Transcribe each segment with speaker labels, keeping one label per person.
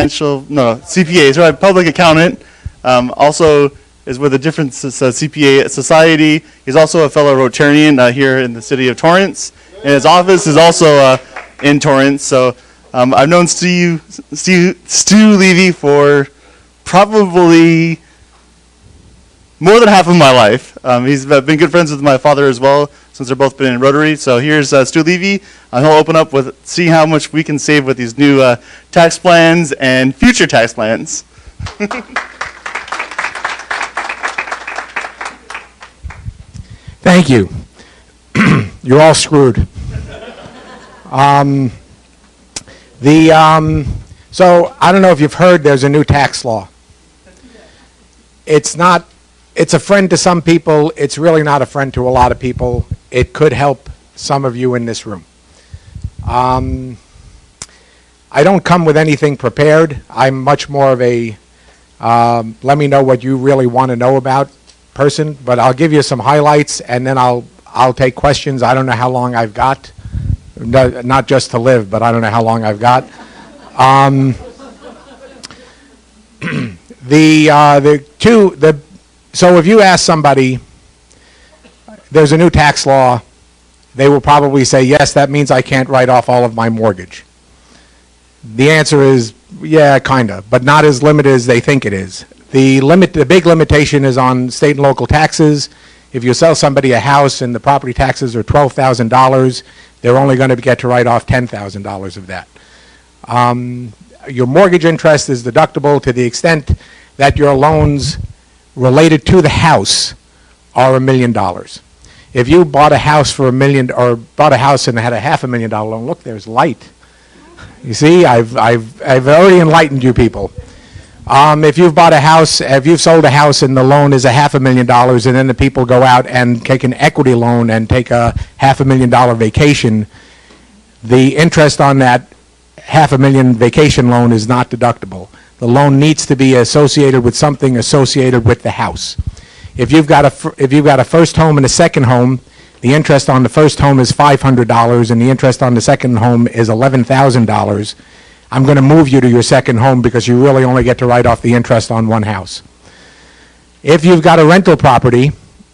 Speaker 1: CPA, so public accountant. Also is with a different CPA society. He's also a fellow Rotarian here in the city of Torrance. And his office is also in Torrance. So I've known Stu Levy for probably more than half of my life. He's been good friends with my father as well since they've both been in Rotary. So here's Stu Levy. He'll open up with see how much we can save with these new tax plans and future tax plans.
Speaker 2: Thank you. You're all screwed. So I don't know if you've heard there's a new tax law. It's a friend to some people. It's really not a friend to a lot of people. It could help some of you in this room. I don't come with anything prepared. I'm much more of a let me know what you really want to know about person, but I'll give you some highlights and then I'll take questions. I don't know how long I've got. No, not just to live, but I don't know how long I've got. So if you ask somebody, there's a new tax law, they will probably say, yes, that means I can't write off all of my mortgage. The answer is, yeah, kind of, but not as limited as they think it is. The big limitation is on state and local taxes. If you sell somebody a house and the property taxes are $12,000, they're only going to get to write off $10,000 of that. Your mortgage interest is deductible to the extent that your loans related to the house are $1 million. If you bought a house for $1 million, or bought a house and had a $500,000 loan, look, there's light. You see, I've already enlightened you people. If you've bought a house, if you've sold a house and the loan is $500,000, and then the people go out and take an equity loan and take a $500,000 vacation, the interest on that $500,000 vacation loan is not deductible. The loan needs to be associated with something associated with the house. If you've got a first home and a second home, the interest on the first home is $500 and the interest on the second home is $11,000. I'm going to move you to your second home because you really only get to write off the interest on one house. If you've got a rental property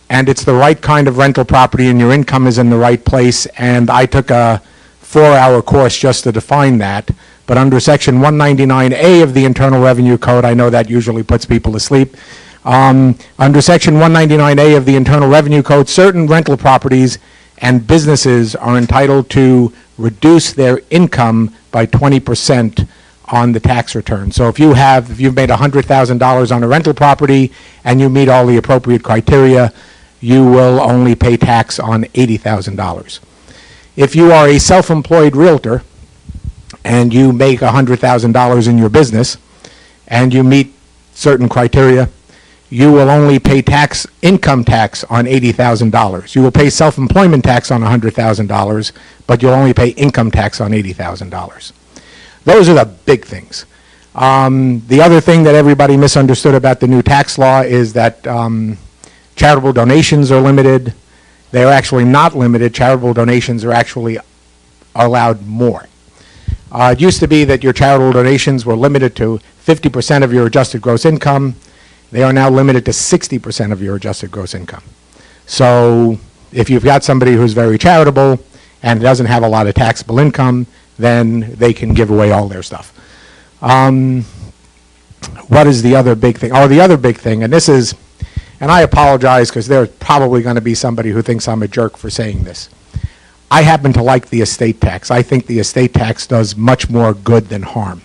Speaker 2: and it's the right kind of rental property and your income is in the right place, and I took a 4-hour course just to define that, but under Section 199A of the Internal Revenue Code, I know that usually puts people to sleep. Under Section 199A of the Internal Revenue Code, certain rental properties and businesses are entitled to reduce their income by 20% on the tax return. So if you've made $100,000 on a rental property and you meet all the appropriate criteria, you will only pay tax on $80,000. If you are a self-employed realtor and you make $100,000 in your business and you meet certain criteria, you will only pay income tax on $80,000. You will pay self-employment tax on $100,000, but you'll only pay income tax on $80,000. Those are the big things. The other thing that everybody misunderstood about the new tax law is that charitable donations are limited. They are actually not limited. Charitable donations are actually allowed more. It used to be that your charitable donations were limited to 50% of your adjusted gross income. They are now limited to 60% of your adjusted gross income. So if you've got somebody who's very charitable and doesn't have a lot of taxable income, then they can give away all their stuff. What is the other big thing? Oh, the other big thing, and this is, and I apologize because there's probably going to be somebody who thinks I'm a jerk for saying this. I happen to like the estate tax. I think the estate tax does much more good than harm.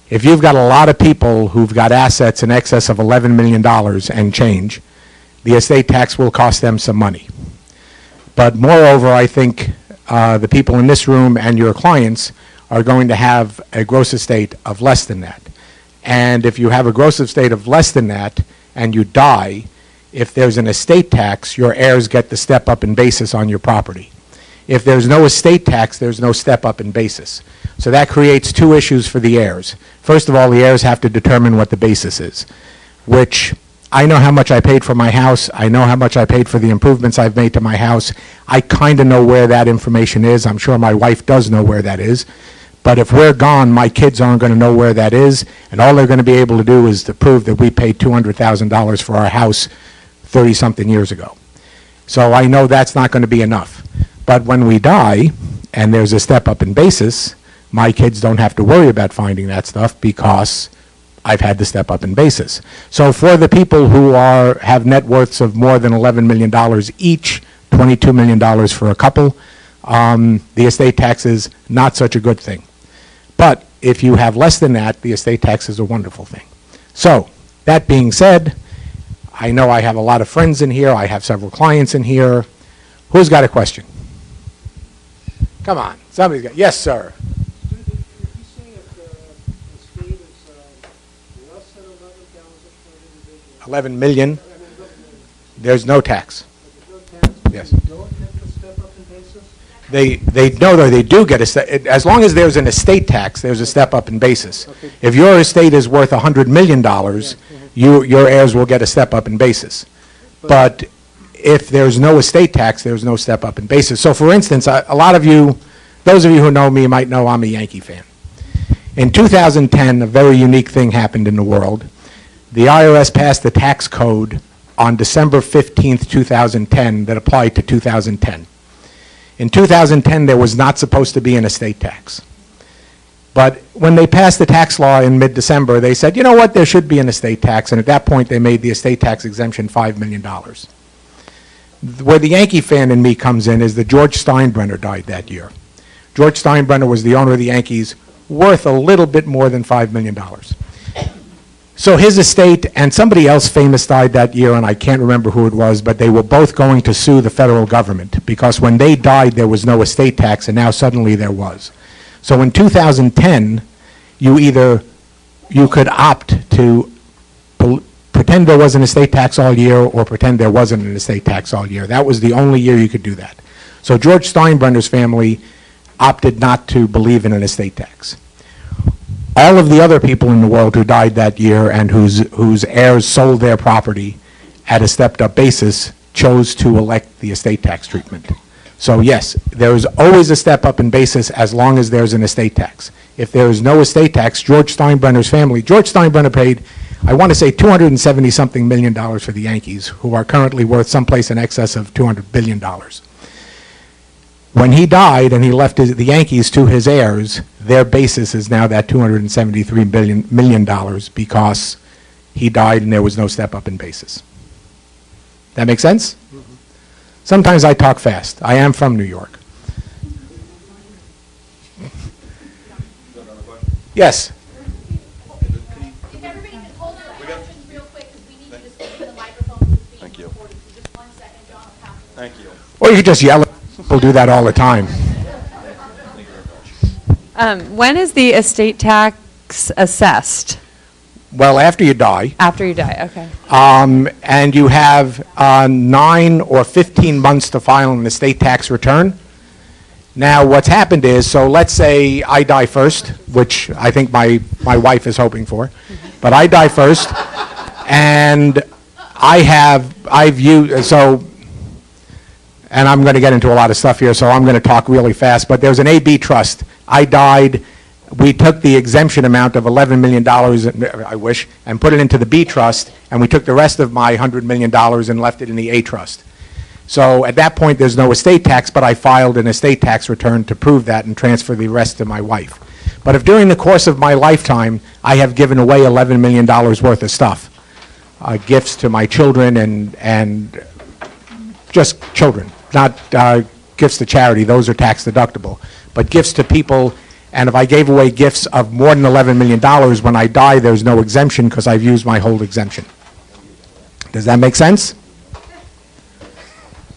Speaker 2: If you've got a lot of people who've got assets in excess of $11 million and change, the estate tax will cost them some money. But moreover, I think the people in this room and your clients are going to have a gross estate of less than that. And if you have a gross estate of less than that and you die, if there's an estate tax, your heirs get the step up in basis on your property. If there's no estate tax, there's no step up in basis. So that creates two issues for the heirs. First of all, the heirs have to determine what the basis is, which I know how much I paid for my house. I know how much I paid for the improvements I've made to my house. I kind of know where that information is. I'm sure my wife does know where that is. But if we're gone, my kids aren't going to know where that is, and all they're going to be able to do is to prove that we paid $200,000 for our house 30-something years ago. So I know that's not going to be enough. But when we die, and there's a step up in basis, my kids don't have to worry about finding that stuff because I've had the step up in basis. So for the people who have net worths of more than $11 million each, $22 million for a couple, the estate tax is not such a good thing. But if you have less than that, the estate tax is a wonderful thing. So that being said, I know I have a lot of friends in here. I have several clients in here. Who's got a question? Come on, somebody's got. Yes, sir.
Speaker 3: If you say if the estate is less than 11,000 for an individual,
Speaker 2: 11 million. There's no tax.
Speaker 3: there's no tax, but
Speaker 2: Yes.
Speaker 3: you don't get the step up in basis?
Speaker 2: They do get as long as there's an estate tax, there's a step up in basis.
Speaker 3: Okay.
Speaker 2: If your estate is worth $100 million, your heirs will get a step up in basis. But if there's no estate tax, there's no step up in basis. So for instance, a lot of you, those of you who know me might know I'm a Yankee fan. In 2010, a very unique thing happened in the world. The IRS passed the tax code on December 15th, 2010 that applied to 2010. In 2010, there was not supposed to be an estate tax. But when they passed the tax law in mid-December, they said, you know what, there should be an estate tax, and at that point, they made the estate tax exemption $5 million. Where the Yankee fan in me comes in is that George Steinbrenner died that year. George Steinbrenner was the owner of the Yankees, worth a little bit more than $5 million. So his estate and somebody else famous died that year, and I can't remember who it was, but they were both going to sue the federal government because when they died, there was no estate tax, and now suddenly there was. So in 2010, you could opt to pretend there was an estate tax all year or pretend there wasn't an estate tax all year. That was the only year you could do that. So George Steinbrenner's family opted not to believe in an estate tax. All of the other people in the world who died that year and whose heirs sold their property at a stepped-up basis chose to elect the estate tax treatment. So yes, there is always a step-up in basis as long as there's an estate tax. If there is no estate tax, George Steinbrenner's family, George Steinbrenner paid, I want to say $270-something million for the Yankees, who are currently worth someplace in excess of $200 billion. When he died and he left the Yankees to his heirs, their basis is now that $273 million because he died and there was no step up in basis. That make sense? Mm-hmm. Sometimes I talk fast. I am from New York. Yes?
Speaker 4: If everybody can hold their questions real quick, because we need to just give the microphone to the speaker.
Speaker 5: Thank you.
Speaker 4: So just 1 second, John will pass it.
Speaker 5: Thank you.
Speaker 2: Or you could just yell at people do that all the time.
Speaker 6: When is the estate tax assessed?
Speaker 2: Well, after you die,
Speaker 6: After you die, okay.
Speaker 2: and you have 9 or 15 months to file an estate tax return. Now, what's happened is, so let's say I die first, which I think my wife is hoping for, but I die first, and I've used, so, and I'm going to get into a lot of stuff here, so I'm going to talk really fast, but there's an AB trust. I died, we took the exemption amount of $11 million, I wish, and put it into the B trust, and we took the rest of my $100 million and left it in the A trust. So at that point, there's no estate tax, but I filed an estate tax return to prove that and transfer the rest to my wife. But if during the course of my lifetime, I have given away $11 million worth of stuff, gifts to my children and just children, not gifts to charity, those are tax deductible, but gifts to people, and if I gave away gifts of more than $11 million, when I die, there's no exemption because I've used my whole exemption. Does that make sense?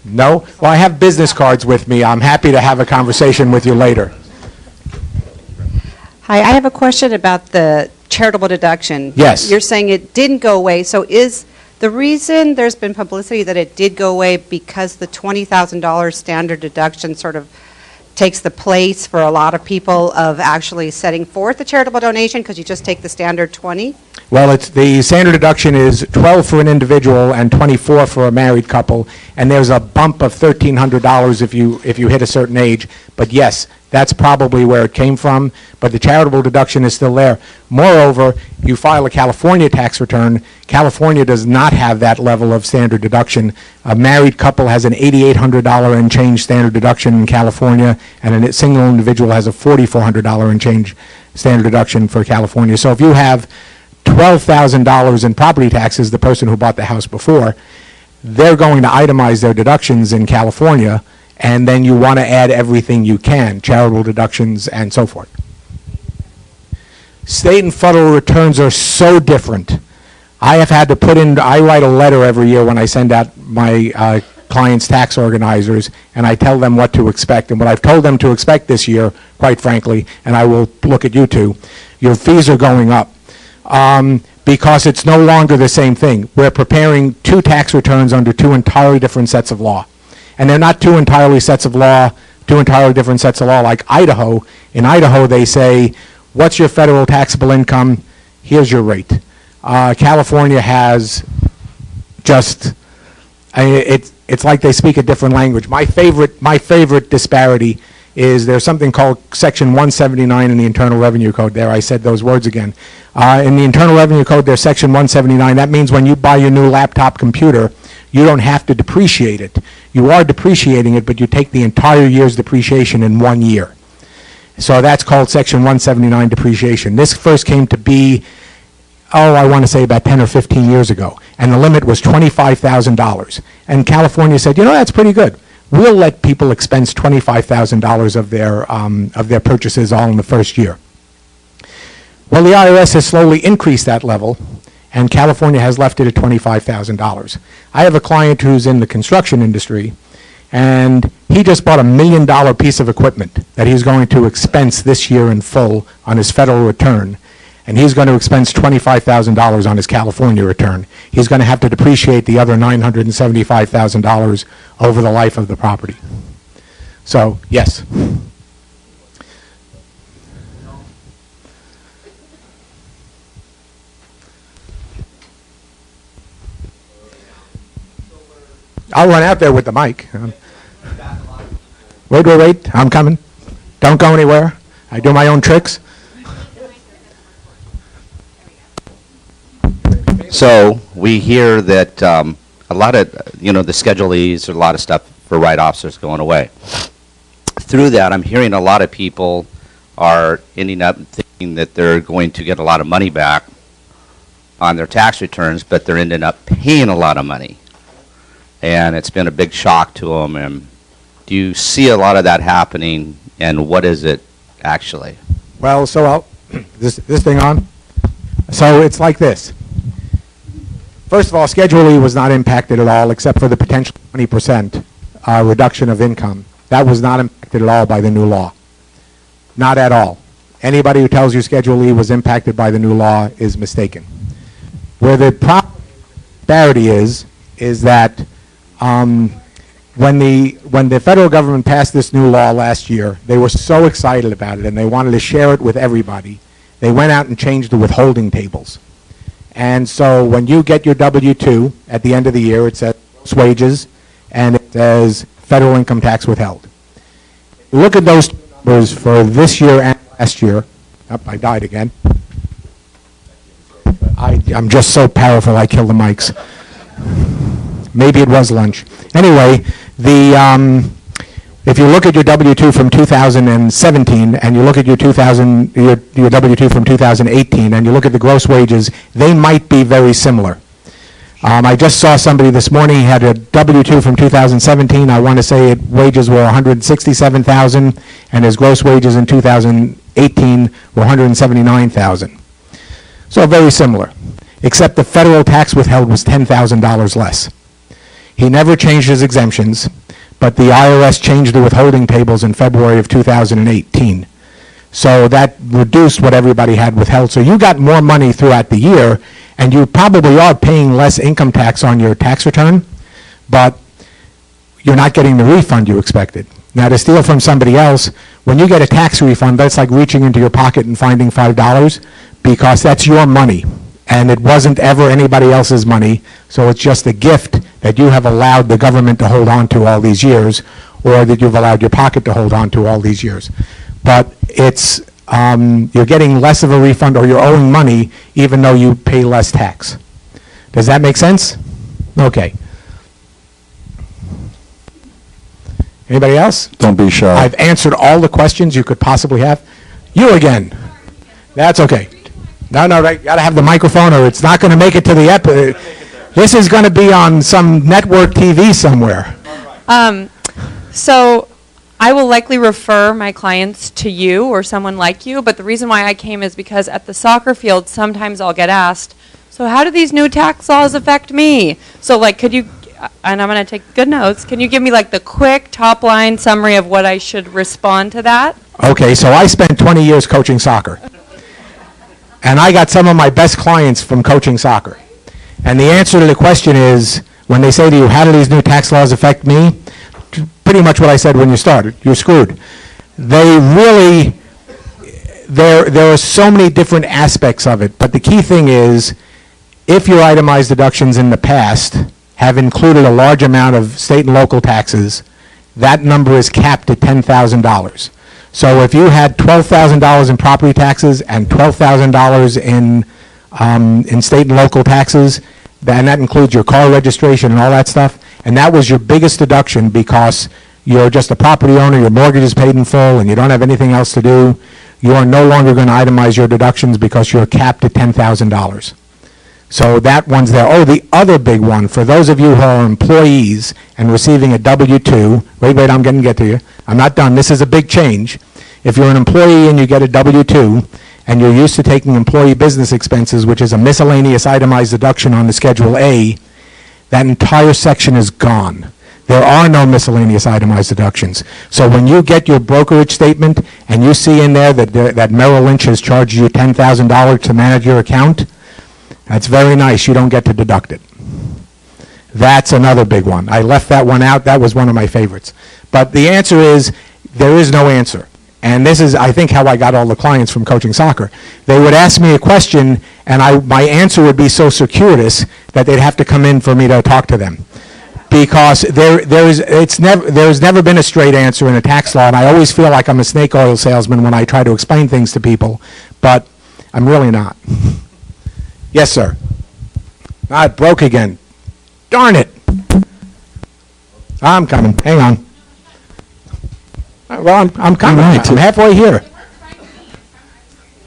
Speaker 2: No? Well, I have business cards with me. I'm happy to have a conversation with you later.
Speaker 7: Hi, I have a question about the charitable deduction.
Speaker 2: Yes.
Speaker 7: You're saying it didn't go away, so is the reason there's been publicity that it did go away because the $20,000 standard deduction sort of takes the place for a lot of people of actually setting forth a charitable donation because you just take the standard 20?
Speaker 2: Well, the standard deduction is 12 for an individual and 24 for a married couple, and there's a bump of $1,300 if you hit a certain age. But yes, That's probably where it came from, but the charitable deduction is still there. Moreover, you file a California tax return. California does not have that level of standard deduction. A married couple has an $8,800 and change standard deduction in California, and a single individual has a $4,400 and change standard deduction for California. So if you have $12,000 in property taxes, the person who bought the house before, they're going to itemize their deductions in California, and then you want to add everything you can, charitable deductions and so forth. State and federal returns are so different. I have had to put in, I write a letter every year when I send out my clients' tax organizers, and I tell them what to expect. And what I've told them to expect this year, quite frankly, and I will look at you two, your fees are going up. Because it's no longer the same thing. We're preparing two tax returns under two entirely different sets of law. And they're not two entirely different sets of law like Idaho. In Idaho, they say, what's your federal taxable income? Here's your rate. California has just, it's like they speak a different language. My favorite disparity is there's something called Section 179 in the Internal Revenue Code. There, I said those words again. In the Internal Revenue Code, there's Section 179. That means when you buy your new laptop computer, you don't have to depreciate it. You are depreciating it, but you take the entire year's depreciation in 1 year. So that's called Section 179 depreciation. This first came to be, I want to say about 10 or 15 years ago, and the limit was $25,000. And California said, that's pretty good. We'll let people expense $25,000 of their purchases all in the first year. Well, the IRS has slowly increased that level, and California has left it at $25,000. I have a client who's in the construction industry, and he just bought $1 million piece of equipment that he's going to expense this year in full on his federal return, and he's going to expense $25,000 on his California return. He's going to have to depreciate the other $975,000 over the life of the property. So, yes. I'll run out there with the mic. Wait, I'm coming. Don't go anywhere. I do my own tricks.
Speaker 5: So we hear that a lot of, the Schedule E's, a lot of stuff for write-offs is going away. Through that, I'm hearing a lot of people are ending up thinking that they're going to get a lot of money back on their tax returns, but they're ending up paying a lot of money. And it's been a big shock to them. And do you see a lot of that happening, and what is it actually?
Speaker 2: Well, so this thing on? So it's like this. First of all, Schedule E was not impacted at all, except for the potential 20% reduction of income. That was not impacted at all by the new law. Not at all. Anybody who tells you Schedule E was impacted by the new law is mistaken. Where the disparity is that when the federal government passed this new law last year, they were so excited about it and they wanted to share it with everybody. They went out and changed the withholding tables. And so when you get your W-2 at the end of the year, it says gross wages and it says federal income tax withheld. Look at those numbers for this year and last year. I died again. I'm just so powerful I kill the mics. Maybe it was lunch. Anyway, if you look at your W-2 from 2017 and you look at your W-2 from 2018 and you look at the gross wages, they might be very similar. I just saw somebody this morning, he had a W-2 from 2017. I want to say wages were $167,000 and his gross wages in 2018 were $179,000. So very similar, except the federal tax withheld was $10,000 less. He never changed his exemptions, but the IRS changed the withholding tables in February of 2018. So that reduced what everybody had withheld. So you got more money throughout the year, and you probably are paying less income tax on your tax return, but you're not getting the refund you expected. Now, to steal from somebody else, when you get a tax refund, that's like reaching into your pocket and finding $5, because that's your money. And it wasn't ever anybody else's money, so it's just a gift that you have allowed the government to hold on to all these years. or that you've allowed your pocket to hold on to all these years. But it's, you're getting less of a refund, or you're owing money even though you pay less tax. Does that make sense? Okay. Anybody else?
Speaker 8: Don't be shy.
Speaker 2: I've answered all the questions you could possibly have. You again. That's okay. No, right, gotta have the microphone or it's not gonna make it to the this is gonna be on some network TV somewhere.
Speaker 6: So I will likely refer my clients to you or someone like you, but the reason why I came is because at the soccer field, sometimes I'll get asked, so how do these new tax laws affect me? So like, could you, and I'm going to take good notes, can you give me like the quick top line summary of what I should respond to that?
Speaker 2: Okay, so I spent 20 years coaching soccer. And I got some of my best clients from coaching soccer. And the answer to the question is, when they say to you, how do these new tax laws affect me? Pretty much what I said when you started. You're screwed. They really, there are so many different aspects of it, but the key thing is, if your itemized deductions in the past have included a large amount of state and local taxes, that number is capped at $10,000. So if you had $12,000 in property taxes and $12,000 in state and local taxes, and that includes your car registration and all that stuff, and that was your biggest deduction because you're just a property owner, your mortgage is paid in full, and you don't have anything else to do, you are no longer going to itemize your deductions because you're capped at $10,000. So that one's there. Oh, the other big one, for those of you who are employees and receiving a W-2, wait, I'm going to get to you. I'm not done. This is a big change. If you're an employee and you get a W-2 and you're used to taking employee business expenses, which is a miscellaneous itemized deduction on the Schedule A, that entire section is gone. There are no miscellaneous itemized deductions. So when you get your brokerage statement and you see in there that Merrill Lynch has charged you $10,000 to manage your account, that's very nice. You don't get to deduct it. That's another big one. I left that one out. That was one of my favorites. But the answer is, there is no answer. And this is, I think, how I got all the clients from coaching soccer. They would ask me a question, and my answer would be so circuitous that they'd have to come in for me to talk to them. Because there's never been a straight answer in a tax law, and I always feel like I'm a snake oil salesman when I try to explain things to people, but I'm really not. Yes, sir. It broke again. Darn it. I'm coming. Hang on. Well, I'm coming.
Speaker 8: Right.
Speaker 2: I'm halfway here.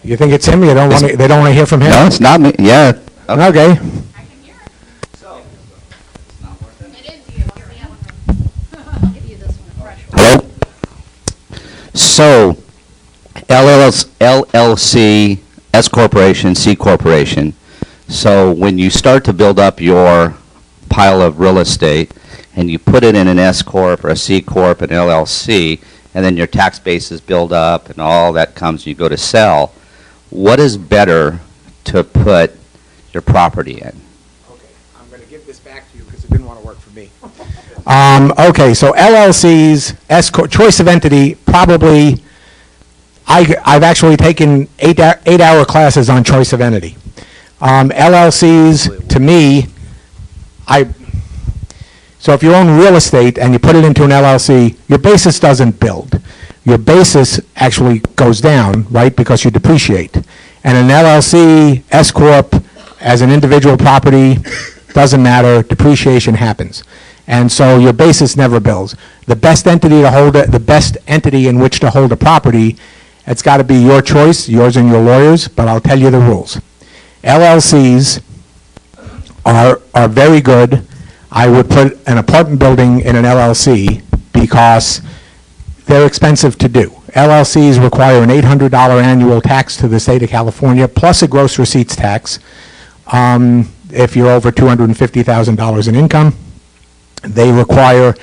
Speaker 2: You think it's him? They don't want to hear from him?
Speaker 5: No, it's not me. Yeah.
Speaker 2: Okay.
Speaker 5: Hello? So, LLC, S Corporation, C Corporation. So when you start to build up your pile of real estate and you put it in an S Corp or a C Corp, an LLC, and then your tax bases build up and all that comes, you go to sell, what is better to put your property in?
Speaker 2: Okay, I'm going to give this back to you because it didn't want to work for me. Okay, so LLCs, choice of entity, probably, I've actually taken eight-hour classes on choice of entity. LLCs, to me, so if you own real estate and you put it into an LLC, your basis doesn't build. Your basis actually goes down, right, because you depreciate. And an LLC, S Corp, as an individual property, doesn't matter, depreciation happens. And so your basis never builds. The best entity to hold it, the best entity in which to hold a property, it's got to be your choice, yours and your lawyers, but I'll tell you the rules. LLCs are very good. I would put an apartment building in an LLC because they're expensive to do. LLCs require an $800 annual tax to the state of California, plus a gross receipts tax if you're over $250,000 in income. They require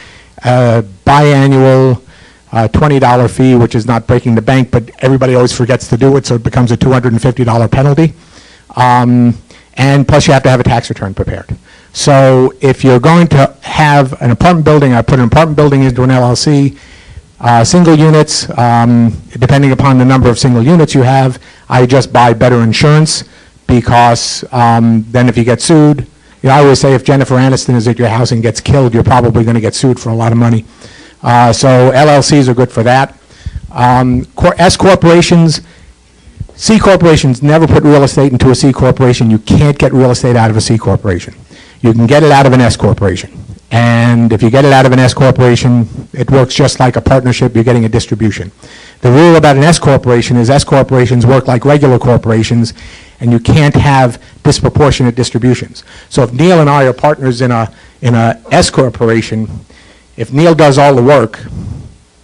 Speaker 2: a biannual $20 fee, which is not breaking the bank, but everybody always forgets to do it, so it becomes a $250 penalty. And plus you have to have a tax return prepared. So if you're going to have an apartment building, I put an apartment building into an LLC. Single units, depending upon the number of single units you have, I just buy better insurance because then if you get sued, I always say if Jennifer Aniston is at your house and gets killed, you're probably going to get sued for a lot of money. So LLCs are good for that. S corporations, C corporations never put real estate into a C corporation. You can't get real estate out of a C corporation. You can get it out of an S corporation. And if you get it out of an S corporation, it works just like a partnership. You're getting a distribution. The rule about an S corporation is S corporations work like regular corporations, and you can't have disproportionate distributions. So if Neil and I are partners in a S corporation, if Neil does all the work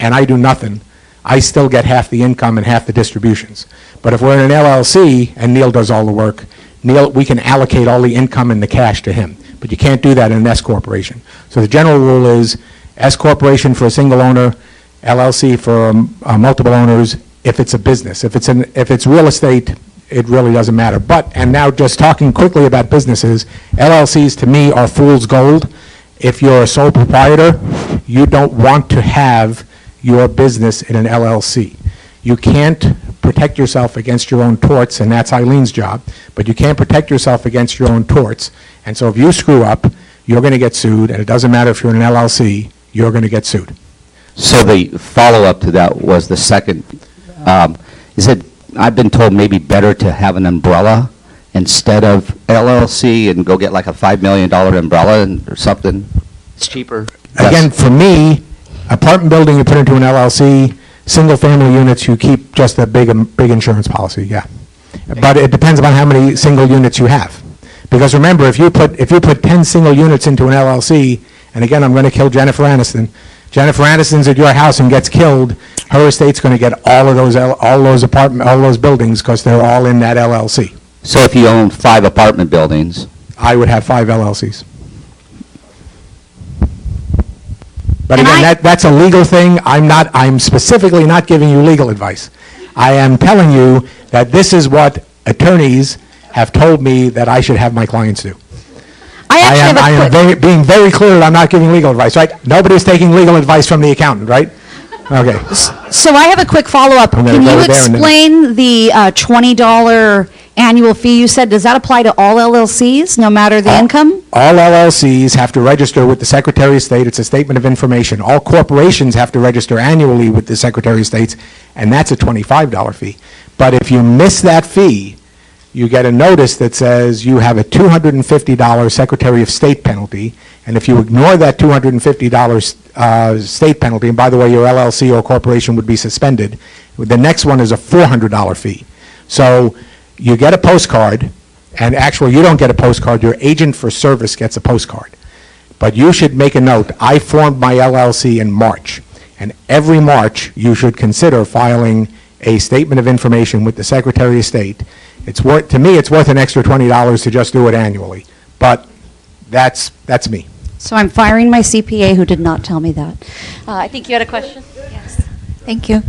Speaker 2: and I do nothing, I still get half the income and half the distributions. But if we're in an LLC and Neil does all the work, we can allocate all the income and the cash to him. But you can't do that in an S corporation. So the general rule is S corporation for a single owner, LLC for multiple owners if it's a business. If it's real estate, it really doesn't matter. And now just talking quickly about businesses, LLCs to me are fool's gold. If you're a sole proprietor, you don't want to have your business in an LLC. You can't protect yourself against your own torts, and that's Eileen's job, but you can't protect yourself against your own torts. And so if you screw up, you're going to get sued, and it doesn't matter if you're in an LLC, you're going to get sued.
Speaker 5: So the follow-up to that was the second, is it, I've been told maybe better to have an umbrella instead of LLC and go get like a $5 million umbrella or something? It's cheaper.
Speaker 2: Again, for me, apartment building you put into an LLC, single-family units you keep just a big insurance policy, yeah. But it depends upon how many single units you have. Because remember, if you put 10 single units into an LLC, and again, I'm going to kill Jennifer Aniston. Jennifer Aniston's at your house and gets killed, her estate's going to get all those buildings because they're all in that LLC.
Speaker 5: So if you own 5 apartment buildings,
Speaker 2: I would have 5 LLCs. But again, that's a legal thing. I'm specifically not giving you legal advice. I am telling you that this is what attorneys have told me that I should have my clients do. I am being very clear that I'm not giving legal advice, right? Nobody's taking legal advice from the accountant, right? Okay.
Speaker 8: So I have a quick follow-up. Can you explain the $20 annual fee you said? Does that apply to all LLCs, no matter the income?
Speaker 2: All LLCs have to register with the Secretary of State. It's a statement of information. All corporations have to register annually with the Secretary of State, and that's a $25 fee. But if you miss that fee, you get a notice that says you have a $250 Secretary of State penalty, and if you ignore that $250 state penalty, and by the way, your LLC or corporation would be suspended, the next one is a $400 fee. So you get a postcard, and actually you don't get a postcard, your agent for service gets a postcard. But you should make a note, I formed my LLC in March, and every March you should consider filing a statement of information with the Secretary of State. To me, it's worth an extra $20 to just do it annually, but that's me.
Speaker 8: So I'm firing my CPA who did not tell me that. I think you had a question?
Speaker 9: Yes, thank you.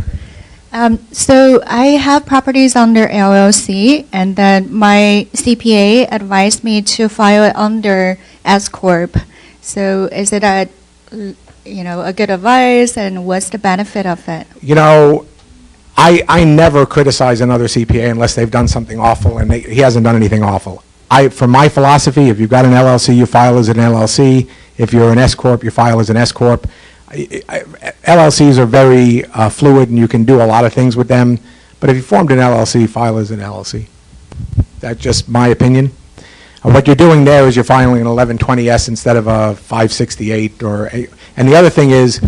Speaker 9: So I have properties under LLC, and then my CPA advised me to file it under S Corp. So is it a good advice, and what's the benefit of it?
Speaker 2: You know, I never criticize another CPA unless they've done something awful, and he hasn't done anything awful. For my philosophy, if you've got an LLC, you file as an LLC. If you're an S Corp, you file as an S Corp. LLCs are very fluid, and you can do a lot of things with them. But if you formed an LLC, file as an LLC. That's just my opinion. What you're doing there is you're filing an 1120S instead of a 568. And the other thing is,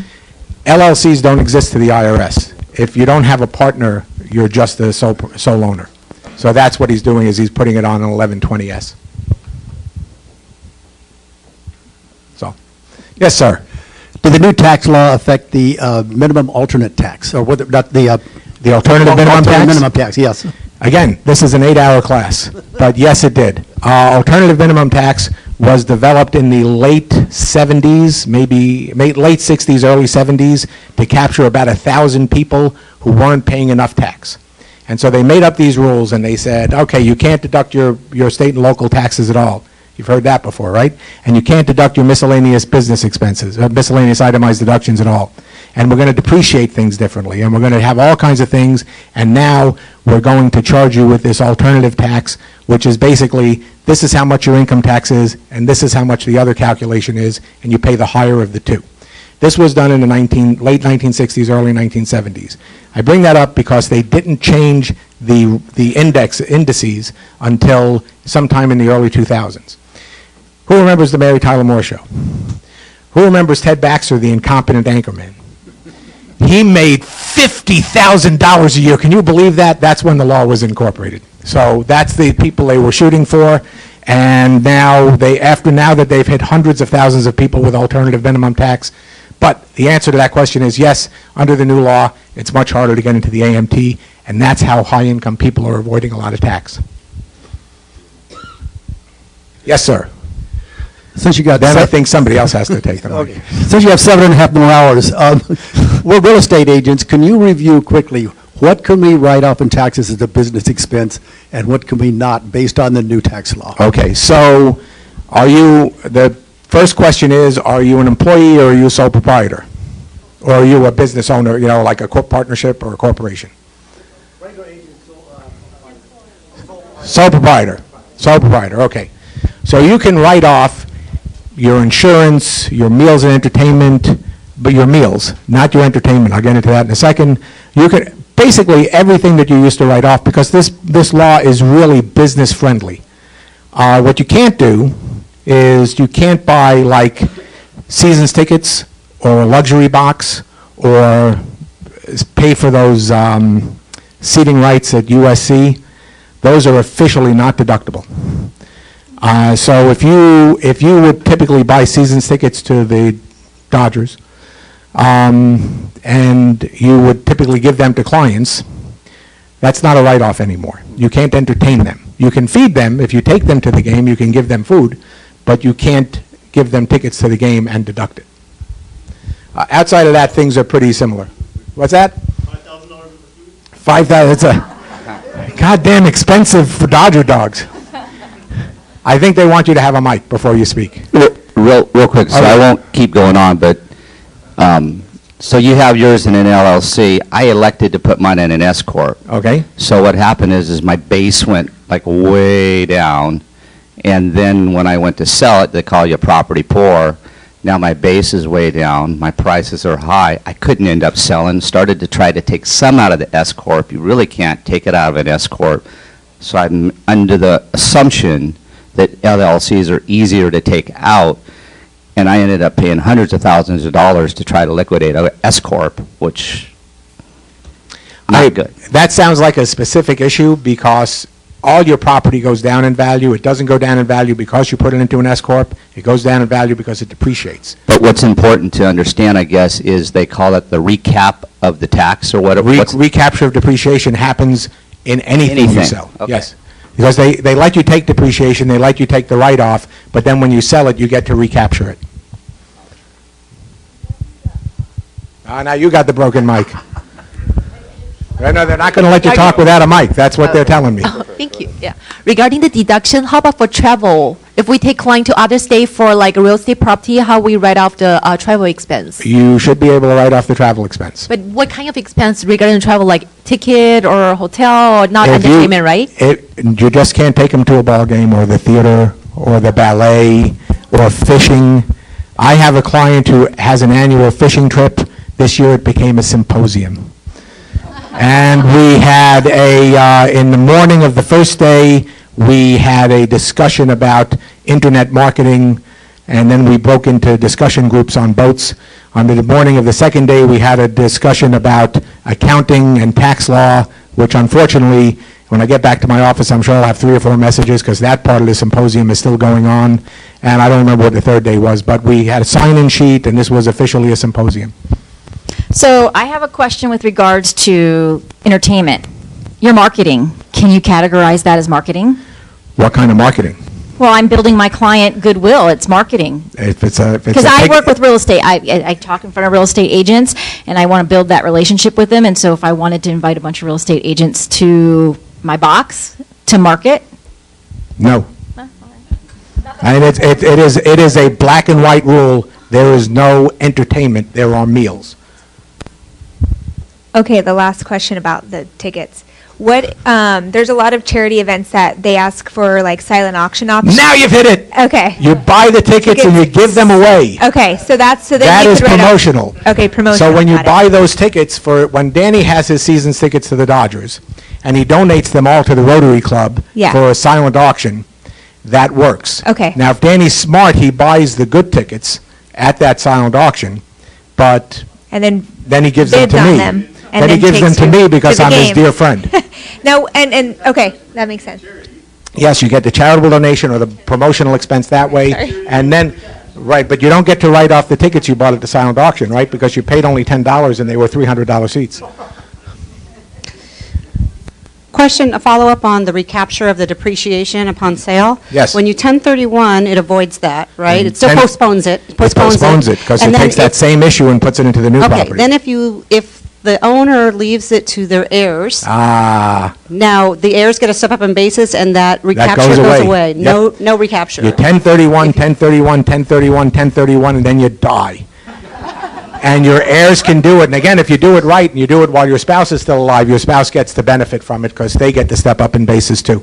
Speaker 2: LLCs don't exist to the IRS. If you don't have a partner, you're just a sole owner. So that's what he's doing, is he's putting it on an 1120S. So, yes, sir.
Speaker 10: Did the new tax law affect the minimum alternate tax, or whether not the
Speaker 2: alternative minimum tax?
Speaker 10: Minimum tax, yes.
Speaker 2: Again, this is an 8-hour class, but yes, it did. Alternative minimum tax was developed in the late 70s, maybe late 60s, early 70s, to capture about 1,000 people who weren't paying enough tax. And so they made up these rules, and they said, okay, you can't deduct your state and local taxes at all. You've heard that before, right? And you can't deduct your miscellaneous business expenses, miscellaneous itemized deductions at all. And we're going to depreciate things differently, and we're going to have all kinds of things, and now we're going to charge you with this alternative tax, which is basically, this is how much your income tax is, and this is how much the other calculation is, and you pay the higher of the two. This was done in the late 1960s, early 1970s. I bring that up because they didn't change the indices until sometime in the early 2000s. Who remembers the Mary Tyler Moore Show? Who remembers Ted Baxter, the incompetent anchorman? He made $50,000 a year. Can you believe that? That's when the law was incorporated. So that's the people they were shooting for. And now that they've hit hundreds of thousands of people with alternative minimum tax. But the answer to that question is yes, under the new law, it's much harder to get into the AMT, and that's how high-income people are avoiding a lot of tax. Yes, sir.
Speaker 10: Since you got
Speaker 2: Then I think somebody else has to take them.
Speaker 10: Okay. Since you have 7.5 more hours, we're real estate agents. Can you review quickly what can we write off in taxes as a business expense and what can we not based on the new tax law?
Speaker 2: Okay, so the first question is, are you an employee or are you a sole proprietor? Or are you a business owner, like a partnership or a corporation? Sole proprietor. Sole proprietor, okay. So you can write off your insurance, your meals and entertainment, but your meals, not your entertainment. I'll get into that in a second. You can basically everything that you used to write off because this law is really business friendly. What you can't do is you can't buy like seasons tickets or a luxury box or pay for those seating rights at USC. Those are officially not deductible. So if you would typically buy seasons tickets to the Dodgers, and you would typically give them to clients, that's not a write-off anymore. You can't entertain them. You can feed them. If you take them to the game, you can give them food, but you can't give them tickets to the game and deduct it. Outside of that, things are pretty similar. What's that? $5,000 for food? $5,000. That's a goddamn expensive for Dodger dogs. I think they want you to have a mic before you speak.
Speaker 5: Real quick, so I won't keep going on, but so you have yours in an LLC. I elected to put mine in an S corp.
Speaker 2: Okay.
Speaker 5: So what happened is my base went like way down, and then when I went to sell it, they call you property poor. Now my base is way down, my prices are high. I couldn't end up selling. Started to try to take some out of the S corp. You really can't take it out of an S corp. So I'm under the assumption that LLCs are easier to take out, and I ended up paying hundreds of thousands of dollars to try to liquidate a S corp, which not good.
Speaker 2: That sounds like a specific issue because all your property goes down in value. It doesn't go down in value because you put it into an S corp. It goes down in value because it depreciates.
Speaker 5: But what's important to understand, I guess, is they call it the recap of the tax or whatever.
Speaker 2: Recapture of depreciation happens in anything you sell.
Speaker 5: Okay.
Speaker 2: Yes. Because they let you take depreciation, they let you take the write-off, but then when you sell it, you get to recapture it. Now you got the broken mic. No, they're not going to let you talk without a mic. That's what they're telling me.
Speaker 11: Oh, thank you. Yeah. Regarding the deduction, how about for travel? If we take client to other state for like a real estate property, how we write off the travel expense?
Speaker 2: You should be able to write off the travel expense.
Speaker 11: But what kind of expense regarding travel, like ticket or hotel or not entertainment, right?
Speaker 2: You just can't take them to a ball game or the theater or the ballet or fishing. I have a client who has an annual fishing trip. This year it became a symposium. And we had in the morning of the first day, we had a discussion about internet marketing, and then we broke into discussion groups on boats. On the morning of the second day, we had a discussion about accounting and tax law, which unfortunately, when I get back to my office, I'm sure I'll have 3 or 4 messages because that part of the symposium is still going on. And I don't remember what the third day was, but we had a sign-in sheet, and this was officially a symposium.
Speaker 8: So I have a question with regards to entertainment. Your marketing, can you categorize that as marketing?
Speaker 2: What kind of marketing?
Speaker 8: Well, I'm building my client goodwill. It's marketing.
Speaker 2: Because
Speaker 8: I work with real estate. I talk in front of real estate agents, and I want to build that relationship with them. And so if I wanted to invite a bunch of real estate agents to my box to market?
Speaker 2: No. And it is a black and white rule. There is no entertainment. There are meals.
Speaker 12: Okay, the last question about the tickets. what, there's a lot of charity events that they ask for like silent auction options.
Speaker 2: Now you've hit it.
Speaker 12: Okay.
Speaker 2: You buy the tickets and you give them away.
Speaker 12: Okay, so that's, so then
Speaker 2: That
Speaker 12: you
Speaker 2: is
Speaker 12: could write off-
Speaker 2: promotional.
Speaker 12: Okay, promotional.
Speaker 2: So when you
Speaker 12: got it.
Speaker 2: buy those tickets for, when Danny has his season tickets to the Dodgers, and he donates them all to the Rotary Club
Speaker 12: Yeah.
Speaker 2: for a silent auction, that works.
Speaker 12: Okay.
Speaker 2: Now, if Danny's smart, he buys the good tickets at that silent auction, but
Speaker 12: And
Speaker 2: then he gives them
Speaker 12: bids
Speaker 2: to
Speaker 12: on
Speaker 2: me.
Speaker 12: them, and
Speaker 2: Then he
Speaker 12: then
Speaker 2: gives them
Speaker 12: takes
Speaker 2: to
Speaker 12: you
Speaker 2: me
Speaker 12: to
Speaker 2: because
Speaker 12: the
Speaker 2: I'm his
Speaker 12: game.
Speaker 2: dear friend.
Speaker 12: No, and, okay, that makes sense.
Speaker 2: Yes, you get the charitable donation or the promotional expense that way,
Speaker 12: Sorry.
Speaker 2: and then, right, but you don't get to write off the tickets you bought at the silent auction, right? Because you paid only $10 and they were $300 seats.
Speaker 7: Question, a follow-up on the recapture of the depreciation upon sale?
Speaker 2: Yes.
Speaker 7: When you 1031, it avoids that, right?
Speaker 2: And
Speaker 7: It still
Speaker 2: 10
Speaker 7: postpones it.
Speaker 2: It postpones it because it
Speaker 7: And then
Speaker 2: takes that
Speaker 7: if-
Speaker 2: same issue and puts it into the new
Speaker 7: Okay,
Speaker 2: property.
Speaker 7: then if the owner leaves it to their heirs,
Speaker 2: Ah,
Speaker 7: now the heirs get a step-up in basis, and that recapture
Speaker 2: goes
Speaker 7: goes
Speaker 2: away.
Speaker 7: away.
Speaker 2: Yep.
Speaker 7: No recapture.
Speaker 2: you 1031, 1031, 1031, 1031, and then you die. And your heirs can do it. And again, if you do it right and you do it while your spouse is still alive, your spouse gets to benefit from it because they get to step up in basis too.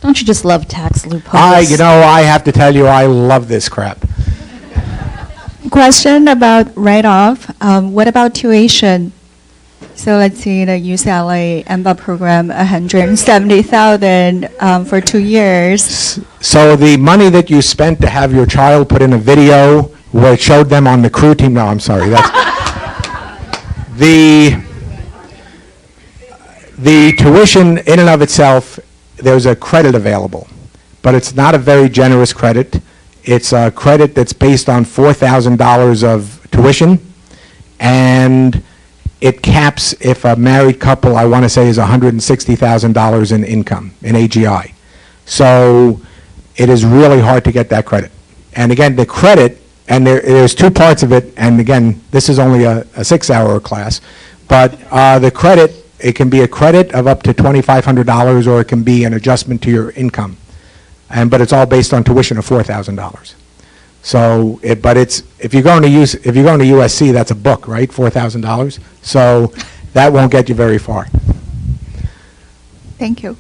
Speaker 8: Don't you just love tax loopholes?
Speaker 2: I have to tell you, I love this crap.
Speaker 9: Question about write-off. What about tuition? So let's see, the UCLA MBA program, 170,000 for 2 years.
Speaker 2: So the money that you spent to have your child put in a video where it showed them on the crew team, no, I'm sorry, that's, the tuition in and of itself, there's a credit available, but it's not a very generous credit. It's a credit that's based on $4,000 of tuition, and it caps if a married couple, I want to say, is $160,000 in income, in AGI. So it is really hard to get that credit. And again, the credit, and there's two parts of it, and again, this is only a 6-hour class, but the credit, it can be a credit of up to $2,500, or it can be an adjustment to your income. But it's all based on tuition of $4,000. So, if you're going to USC, that's a book, right? $4,000. So that won't get you very far.
Speaker 9: Thank you.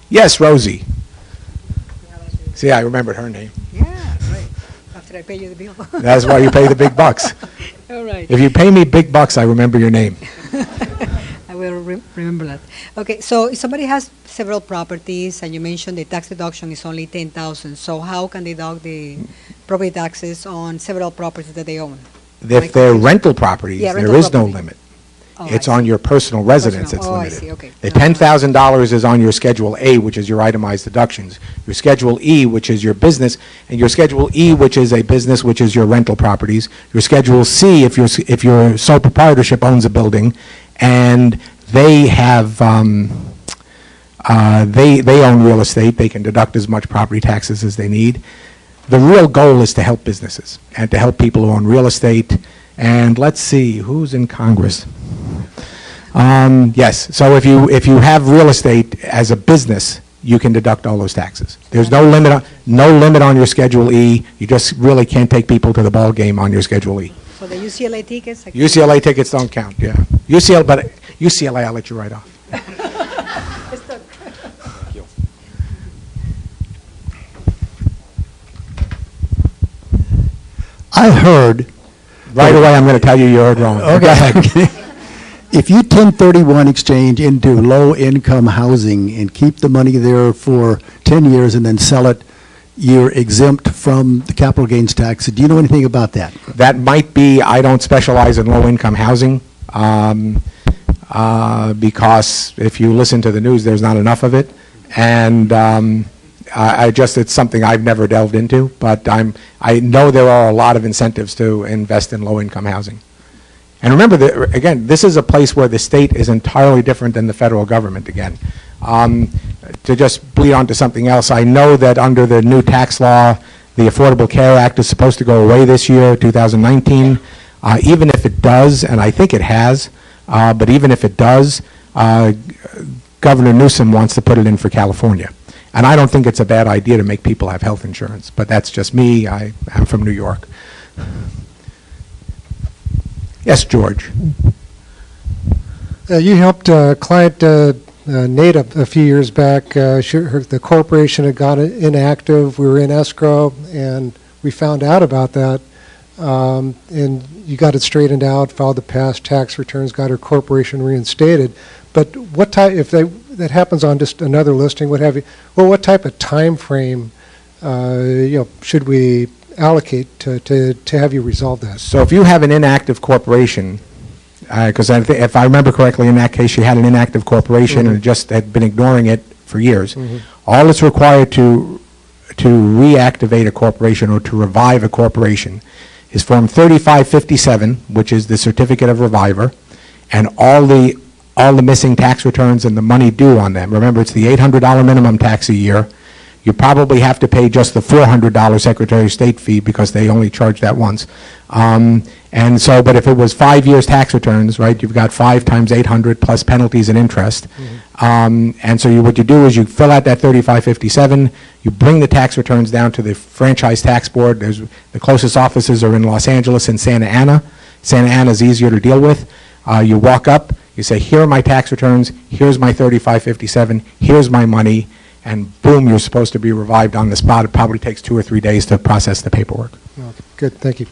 Speaker 2: Yes, Rosie. See, I remembered her name.
Speaker 13: Yeah, right. After I pay you the bill.
Speaker 2: That's why you pay the big bucks.
Speaker 13: All right.
Speaker 2: If you pay me big bucks, I remember your name.
Speaker 13: I will remember that. Okay, so if somebody has several properties and you mentioned the tax deduction is only 10,000, so how can they deduct the property taxes on several properties that they own?
Speaker 2: If they're rental properties,
Speaker 13: Yeah,
Speaker 2: there
Speaker 13: rental
Speaker 2: is no
Speaker 13: property.
Speaker 2: limit.
Speaker 13: Oh,
Speaker 2: It's
Speaker 13: I
Speaker 2: on
Speaker 13: see.
Speaker 2: your personal residence
Speaker 13: Personal.
Speaker 2: it's
Speaker 13: Oh, I
Speaker 2: limited.
Speaker 13: see, okay.
Speaker 2: The $10,000 is on your Schedule A, which is your itemized deductions. Your Schedule E, which is your business, and your Schedule E, which is a business, which is your rental properties. Your Schedule C, if your sole proprietorship owns a building, and they have, they own real estate, they can deduct as much property taxes as they need. The real goal is to help businesses and to help people who own real estate. And let's see, who's in Congress? Yes, so if you have real estate as a business, you can deduct all those taxes. There's no limit on your Schedule E. You just really can't take people to the ball game on your Schedule E.
Speaker 13: So the UCLA tickets?
Speaker 2: UCLA tickets don't count, yeah. UCLA, I'll let you write off.
Speaker 10: I heard.
Speaker 2: Right away, I'm going to tell you heard wrong. Go ahead.
Speaker 10: If you 1031 exchange into low-income housing and keep the money there for 10 years and then sell it, you're exempt from the capital gains tax. Do you know anything about that?
Speaker 2: That might be, I don't specialize in low-income housing, because if you listen to the news, there's not enough of it. And it's something I've never delved into, but I know there are a lot of incentives to invest in low-income housing. And remember, that, again, this is a place where the state is entirely different than the federal government again. To just bleed onto something else, I know that under the new tax law, the Affordable Care Act is supposed to go away this year, 2019. Even if it does, and I think it has, but even if it does, Governor Newsom wants to put it in for California. And I don't think it's a bad idea to make people have health insurance, but that's just me. I'm from New York. Yes, George.
Speaker 3: You helped client Nate a few years back. The corporation had gone inactive. We were in escrow, and we found out about that. And you got it straightened out, filed the past tax returns, got her corporation reinstated. But what type, if that happens on just another listing, what have you? Well, what type of time frame, should we allocate to have you resolve that?
Speaker 2: So if you have an inactive corporation, because if I remember correctly, in that case, you had an inactive corporation and just had been ignoring it for years. All that's required to reactivate a corporation or to revive a corporation is Form 3557, which is the certificate of reviver, and all the missing tax returns and the money due on them. Remember, it's the $800 minimum tax a year. You probably have to pay just the $400 Secretary of State fee because they only charge that once. And so, but if it was 5 years tax returns, right, you've got 5 times 800 plus penalties and interest. And so what you do is you fill out that 3557, you bring the tax returns down to the Franchise Tax Board. The closest offices are in Los Angeles and Santa Ana. Santa Ana is easier to deal with. You walk up, you say, here are my tax returns, here's my 3557, here's my money, and boom, you're supposed to be revived on the spot. It probably takes 2 or 3 days to process the paperwork.
Speaker 3: Okay, good, thank you.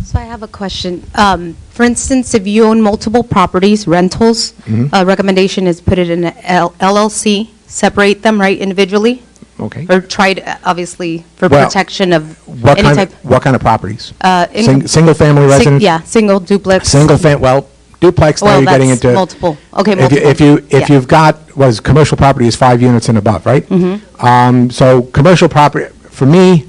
Speaker 7: So I have a question. For instance, if you own multiple properties, rentals, recommendation is put it in an LLC, separate them, right, individually?
Speaker 2: Okay.
Speaker 7: Or try to, obviously, for
Speaker 2: Well,
Speaker 7: protection of
Speaker 2: What
Speaker 7: any
Speaker 2: kind
Speaker 7: type.
Speaker 2: what kind of properties?
Speaker 7: In-
Speaker 2: Single-family residence?
Speaker 7: Yeah, single, duplex.
Speaker 2: Well, duplex, now
Speaker 7: Well,
Speaker 2: you're getting
Speaker 7: that's
Speaker 2: into...
Speaker 7: multiple. Okay,
Speaker 2: If
Speaker 7: multiple.
Speaker 2: you've got, commercial property is 5 units and above, right? So commercial property, for me,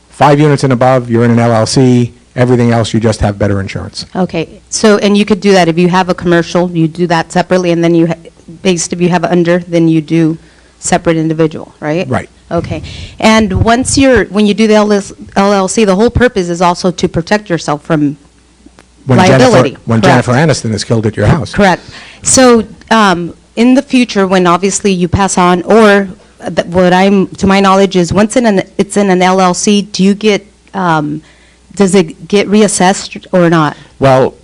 Speaker 2: 5 units and above, you're in an LLC. Everything else, you just have better insurance.
Speaker 7: Okay, so, and you could do that if you have a commercial, you do that separately, and then based if you have under, then you do separate individual, right?
Speaker 2: Right.
Speaker 7: Okay, and when you do the LLC, the whole purpose is also to protect yourself from liability.
Speaker 2: When
Speaker 7: correct?
Speaker 2: Jennifer Aniston is killed at your house.
Speaker 7: Correct. So, in the future, when obviously you pass on, or to my knowledge is, once it's in an LLC, do you get, does it get reassessed or not?
Speaker 2: Well,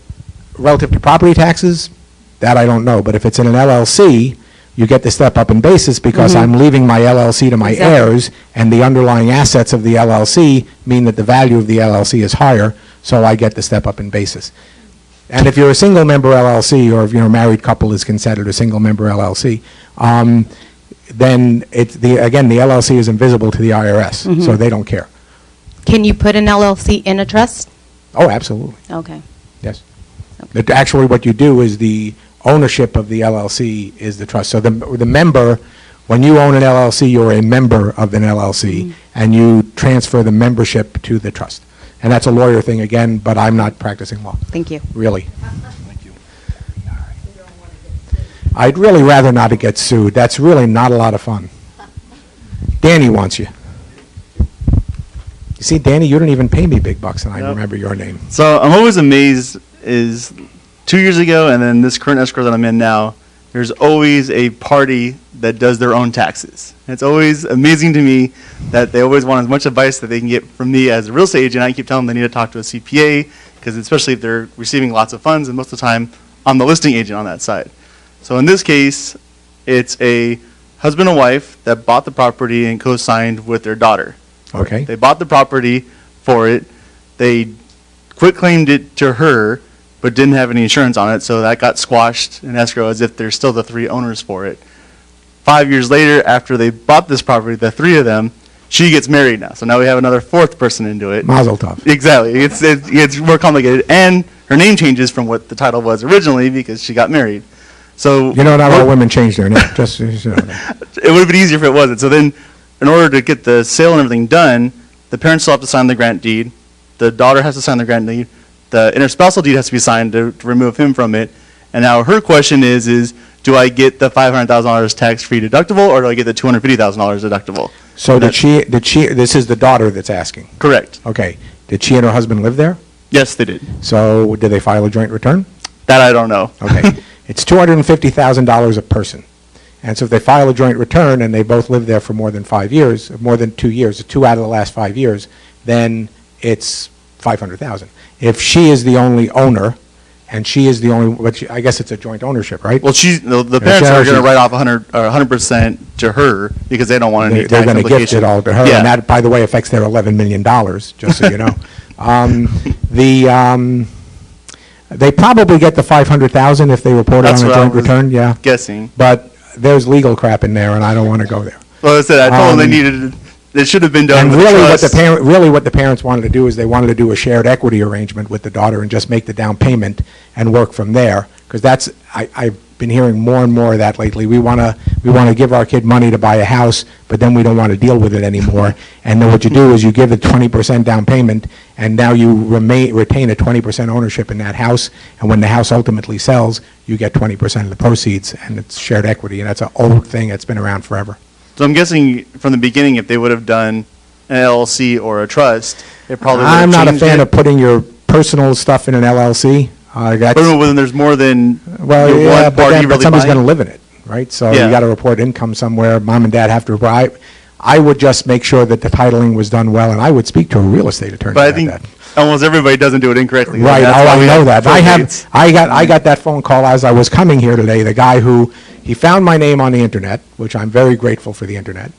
Speaker 2: relative to property taxes, that I don't know. But if it's in an LLC, you get the step up in basis because I'm leaving my LLC to my heirs, and the underlying assets of the LLC mean that the value of the LLC is higher, so I get the step up in basis. And if you're a single member LLC, or if you're a married couple is considered a single member LLC, then again, the LLC is invisible to the IRS, so they don't care.
Speaker 7: Can you put an LLC in a trust?
Speaker 2: Oh, absolutely.
Speaker 7: Okay.
Speaker 2: Yes. Actually, what you do is the ownership of the LLC is the trust. So the member, when you own an LLC, you're a member of an LLC, and you transfer the membership to the trust. And that's a lawyer thing again, but I'm not practicing law.
Speaker 7: Thank you.
Speaker 2: Really. Thank you. I'd really rather not get sued. That's really not a lot of fun. Danny wants you. You see, Danny, you don't even pay me big bucks, and I remember your name.
Speaker 1: So I'm always amazed is 2 years ago and then this current escrow that I'm in now, there's always a party that does their own taxes. It's always amazing to me that they always want as much advice that they can get from me as a real estate agent. I keep telling them they need to talk to a CPA, because especially if they're receiving lots of funds, and most of the time I'm the listing agent on that side. So in this case, it's a husband and wife that bought the property and co-signed with their daughter.
Speaker 2: Okay.
Speaker 1: They bought the property for it. They quit-claimed it to her, but didn't have any insurance on it, so that got squashed in escrow as if they're still the three owners for it. 5 years later, after they bought this property, the three of them, she gets married now. So now we have another fourth person into it.
Speaker 2: Mazel tov.
Speaker 1: Exactly. It's more complicated. And her name changes from what the title was originally because she got married. So
Speaker 2: You know, not all women change their name. Just so you know.
Speaker 1: it would have been easier if it wasn't. So then, in order to get the sale and everything done, the parents still have to sign the grant deed. The daughter has to sign the grant deed. The interspousal deed has to be signed to remove him from it. And now her question is do I get the $500,000 tax-free deductible, or do I get the $250,000 deductible?
Speaker 2: So did she, this is the daughter that's asking?
Speaker 1: Correct.
Speaker 2: Okay. Did she and her husband live there?
Speaker 1: Yes, they did.
Speaker 2: So did they file a joint return?
Speaker 1: That I don't know.
Speaker 2: Okay. It's $250,000 a person. And so if they file a joint return and they both live there for more than 5 years, more than 2 years, 2 out of the last 5 years, then it's 500,000. If she is the only owner, and she is the only, I guess it's a joint ownership, right?
Speaker 1: Well, the parents are going to write off 100% to her because they don't want any
Speaker 2: They're
Speaker 1: tax
Speaker 2: going to gift
Speaker 1: implications.
Speaker 2: it all to her,
Speaker 1: Yeah.
Speaker 2: and that, by the way, affects their $11 million, just so you know. They probably get the 500,000 if they report it
Speaker 1: That's
Speaker 2: on a
Speaker 1: what I
Speaker 2: joint
Speaker 1: was
Speaker 2: return, yeah.
Speaker 1: guessing.
Speaker 2: But there's legal crap in there, and I don't want to go there.
Speaker 1: Well, I said, I told them they needed, it should have been done
Speaker 2: And
Speaker 1: with
Speaker 2: really,
Speaker 1: trust.
Speaker 2: what the parents wanted to do is they wanted to do a shared equity arrangement with the daughter and just make the down payment and work from there, because that's, I've been hearing more and more of that lately. We want to give our kid money to buy a house, but then we don't want to deal with it anymore. And then what you do is you give a 20% down payment, and now you retain a 20% ownership in that house, and when the house ultimately sells, you get 20% of the proceeds, and it's shared equity, and that's an old thing that's been around forever.
Speaker 1: So I'm guessing from the beginning, if they would have done an LLC or a trust, it probably would have
Speaker 2: I'm not a
Speaker 1: changed
Speaker 2: fan
Speaker 1: it.
Speaker 2: of putting your personal stuff in an LLC.
Speaker 1: But when there's more than
Speaker 2: Well,
Speaker 1: your
Speaker 2: yeah,
Speaker 1: one
Speaker 2: but,
Speaker 1: party
Speaker 2: then, but
Speaker 1: really
Speaker 2: somebody's
Speaker 1: buying.
Speaker 2: going to live in it, right? So
Speaker 1: Yeah.
Speaker 2: you got to report income somewhere. Mom and dad have to report. I would just make sure that the titling was done well, and I would speak to a real estate attorney
Speaker 1: But I
Speaker 2: about
Speaker 1: think
Speaker 2: that.
Speaker 1: almost everybody doesn't do it incorrectly.
Speaker 2: Right,
Speaker 1: That's why
Speaker 2: I
Speaker 1: we
Speaker 2: know
Speaker 1: have
Speaker 2: that.
Speaker 1: probates.
Speaker 2: I got that phone call as I was coming here today. The guy he found my name on the internet, which I'm very grateful for the internet.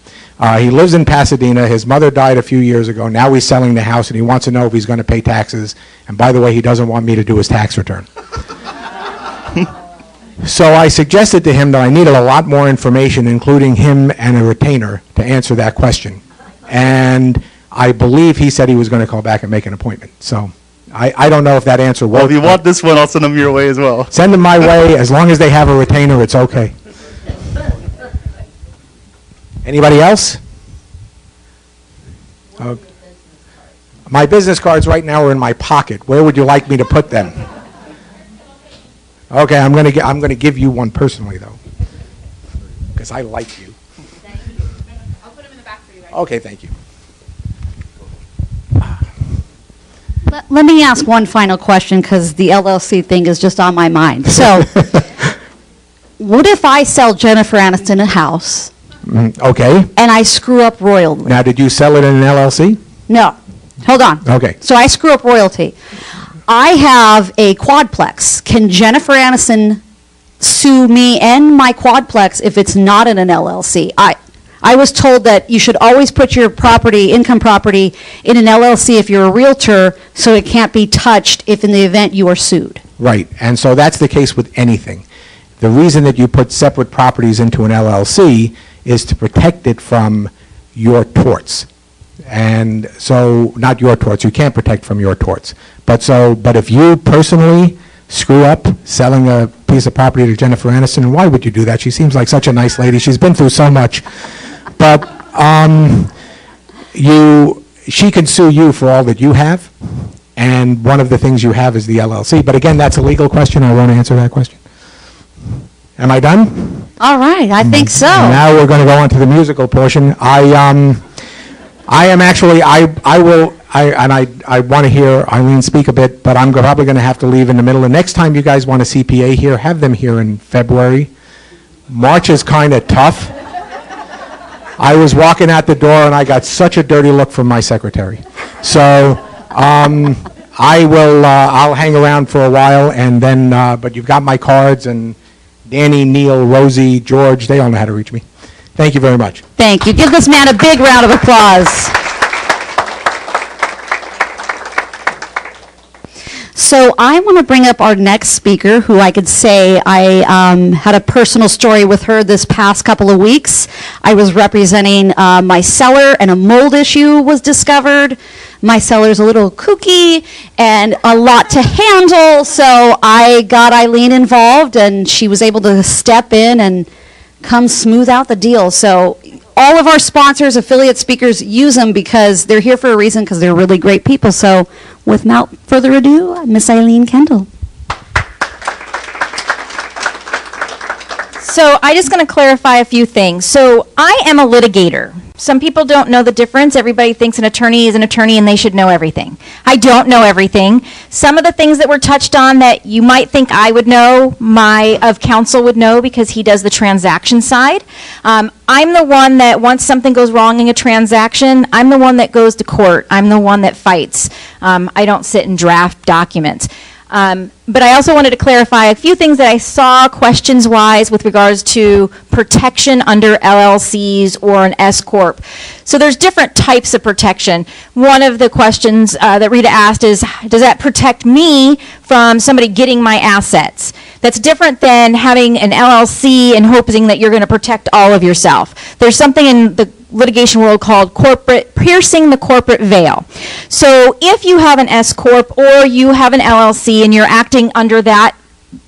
Speaker 2: He lives in Pasadena. His mother died a few years ago. Now he's selling the house, and he wants to know if he's going to pay taxes. And by the way, he doesn't want me to do his tax return. So I suggested to him that I needed a lot more information, including him and a retainer, to answer that question. And I believe he said he was going to call back and make an appointment. So I don't know if that answer worked.
Speaker 1: Well, if you want this one, I'll send them your way as well.
Speaker 2: Send them my way. As long as they have a retainer, it's okay. Anybody else? My business cards right now are in my pocket. Where would you like me to put them? Okay, I'm going to give you one personally, though, because I like you.
Speaker 4: I'll put them in the back for you.
Speaker 2: Okay, thank you.
Speaker 14: Let me ask one final question, because the LLC thing is just on my mind. So, what if I sell Jennifer Aniston a house
Speaker 2: Okay.
Speaker 14: and I screw up royally?
Speaker 2: Now, did you sell it in an LLC?
Speaker 14: No. Hold on.
Speaker 2: Okay.
Speaker 14: So I screw up royalty. I have a quadplex. Can Jennifer Aniston sue me and my quadplex if it's not in an LLC? I was told that you should always put your income property, in an LLC if you're a realtor, so it can't be touched if in the event you are sued.
Speaker 2: Right, and so that's the case with anything. The reason that you put separate properties into an LLC is to protect it from your torts. And so, not your torts, you can't protect from your torts. But if you personally screw up selling a piece of property to Jennifer Aniston, why would you do that? She seems like such a nice lady. She's been through so much. But she can sue you for all that you have, and one of the things you have is the LLC. But again, that's a legal question. I won't answer that question. Am I done?
Speaker 14: All right, I think so.
Speaker 2: Now we're going to go on to the musical portion. I want to hear Eileen speak a bit, but I'm probably going to have to leave in the middle. The next time you guys want a CPA here, have them here in February. March is kind of tough. I was walking out the door and I got such a dirty look from my secretary. So I'll hang around for a while, and then, but you've got my cards, and Danny, Neil, Rosie, George, they all know how to reach me. Thank you very much.
Speaker 14: Thank you. Give this man a big round of applause. So I want to bring up our next speaker, who I could say I had a personal story with her this past couple of weeks. I was representing my seller, and a mold issue was discovered. My seller's a little kooky and a lot to handle, so I got Eileen involved, and she was able to step in and come smooth out the deal. So all of our sponsors, affiliate speakers, use them because they're here for a reason, because they're really great people. So without further ado, Miss Eileen Kendall.
Speaker 8: So I just going to clarify a few things. So I am a litigator. Some people don't know the difference. Everybody thinks an attorney is an attorney and they should know everything. I don't know everything. Some of the things that were touched on that you might think I would know, my of counsel would know because he does the transaction side. I'm the one that once something goes wrong in a transaction, I'm the one that goes to court. I'm the one that fights. I don't sit and draft documents. But I also wanted to clarify a few things that I saw questions-wise with regards to protection under LLCs or an S-Corp. So there's different types of protection. One of the questions that Rita asked is, does that protect me from somebody getting my assets? That's different than having an LLC and hoping that you're going to protect all of yourself. There's something in the litigation world called piercing the corporate veil. So if you have an S-Corp or you have an LLC and you're acting under that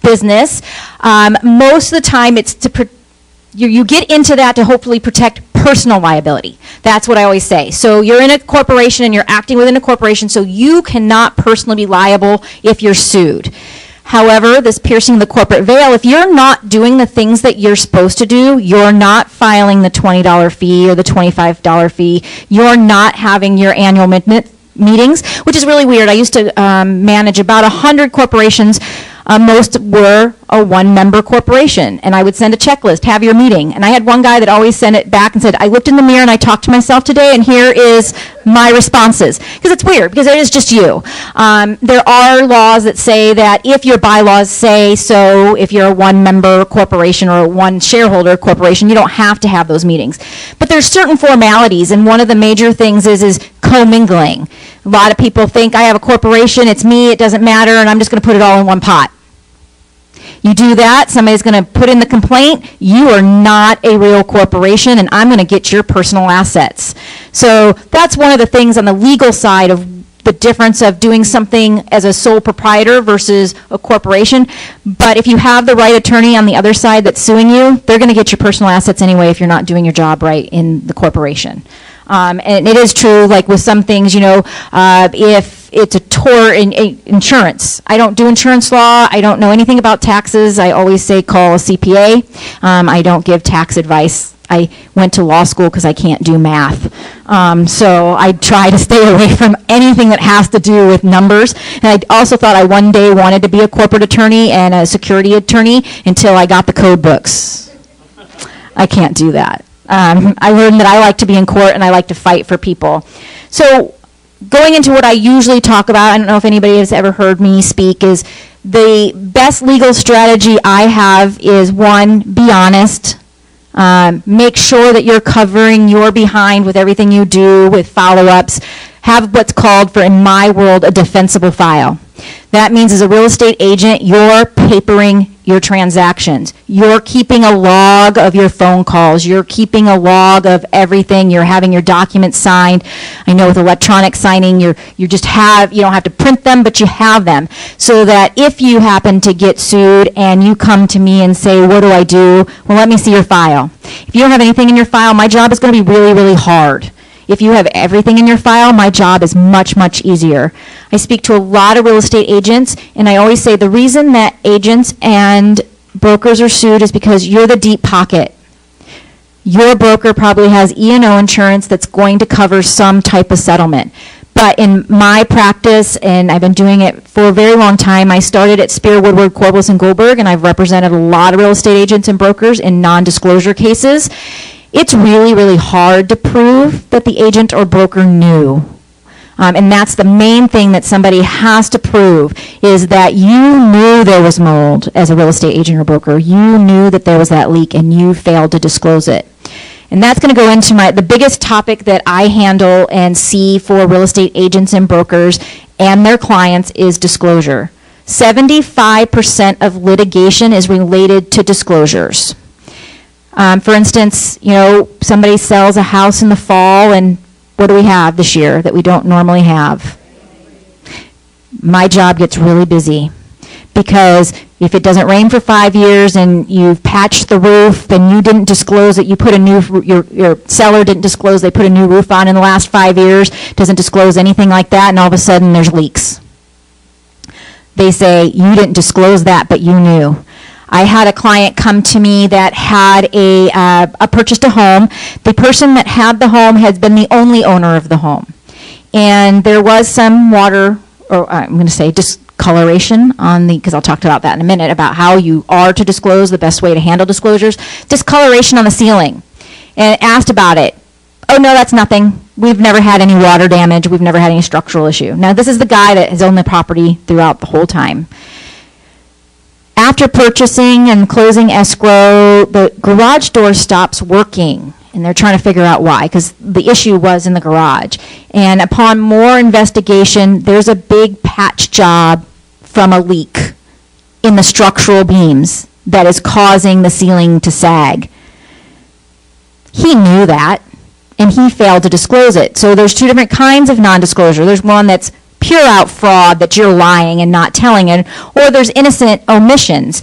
Speaker 8: business, most of the time it's to you get into that to hopefully protect personal liability. That's what I always say. So you're in a corporation and you're acting within a corporation, so you cannot personally be liable if you're sued. However, this piercing the corporate veil, if you're not doing the things that you're supposed to do, you're not filing the $20 fee or the $25 fee, you're not having your annual meetings, which is really weird. I used to manage about 100 corporations. Most were a one-member corporation, and I would send a checklist, have your meeting. And I had one guy that always sent it back and said, I looked in the mirror and I talked to myself today, and here is my responses. Because it's weird, because it is just you. There are laws that say that if your bylaws say so, if you're a one-member corporation or a one-shareholder corporation, you don't have to have those meetings. But there's certain formalities, and one of the major things is commingling. A lot of people think, I have a corporation, it's me, it doesn't matter, and I'm just going to put it all in one pot. You do that, somebody's going to put in the complaint, you are not a real corporation, and I'm going to get your personal assets. So that's one of the things on the legal side of the difference of doing something as a sole proprietor versus a corporation. But if you have the right attorney on the other side that's suing you, they're going to get your personal assets anyway if you're not doing your job right in the corporation. And it is true, like with some things, you know, if it's a tort in insurance. I don't do insurance law. I don't know anything about taxes. I always say call a CPA. I don't give tax advice. I went to law school because I can't do math. So I try to stay away from anything that has to do with numbers. And I also thought I one day wanted to be a corporate attorney and a security attorney until I got the code books. I can't do that. I learned that I like to be in court and I like to fight for people. So going into what I usually talk about, I don't know if anybody has ever heard me speak, is the best legal strategy I have is, one, be honest. Make sure that you're covering your behind with everything you do, with follow-ups. Have what's called, for in my world, a defensible file. That means as a real estate agent, you're papering your transactions. You're keeping a log of your phone calls. You're keeping a log of everything. You're having your documents signed. I know with electronic signing, you don't have to print them, but you have them. So that if you happen to get sued and you come to me and say, what do I do? Well, let me see your file. If you don't have anything in your file, my job is going to be really, really hard. If you have everything in your file, my job is much, much easier. I speak to a lot of real estate agents, and I always say the reason that agents and brokers are sued is because you're the deep pocket. Your broker probably has E&O insurance that's going to cover some type of settlement. But in my practice, and I've been doing it for a very long time, I started at Spear, Woodward, Corbliss, and Goldberg, and I've represented a lot of real estate agents and brokers in non-disclosure cases. It's really, really hard to prove that the agent or broker knew. And that's the main thing that somebody has to prove, is that you knew there was mold as a real estate agent or broker. You knew that there was that leak and you failed to disclose it. And that's going to go into the biggest topic that I handle and see for real estate agents and brokers and their clients is disclosure. 75% of litigation is related to disclosures. For instance, somebody sells a house in the fall, and what do we have this year that we don't normally have? My job gets really busy because if it doesn't rain for 5 years and you've patched the roof and you didn't disclose it, your seller didn't disclose they put a new roof on in the last 5 years, doesn't disclose anything like that, and all of a sudden there's leaks. They say, you didn't disclose that, but you knew. I had a client come to me that had purchased a home. The person that had the home has been the only owner of the home. And there was some water, or I'm going to say discoloration on the, because I'll talk about that in a minute, about how you are to disclose, the best way to handle disclosures. Discoloration on the ceiling. And asked about it. Oh, no, that's nothing. We've never had any water damage. We've never had any structural issue. Now, this is the guy that has owned the property throughout the whole time. After purchasing and closing escrow, the garage door stops working, and they're trying to figure out why, because the issue was in the garage. And upon more investigation, there's a big patch job from a leak in the structural beams that is causing the ceiling to sag. He knew that, and he failed to disclose it. So there's two different kinds of non-disclosure. There's one that's pure out fraud, that you're lying and not telling it, or there's innocent omissions.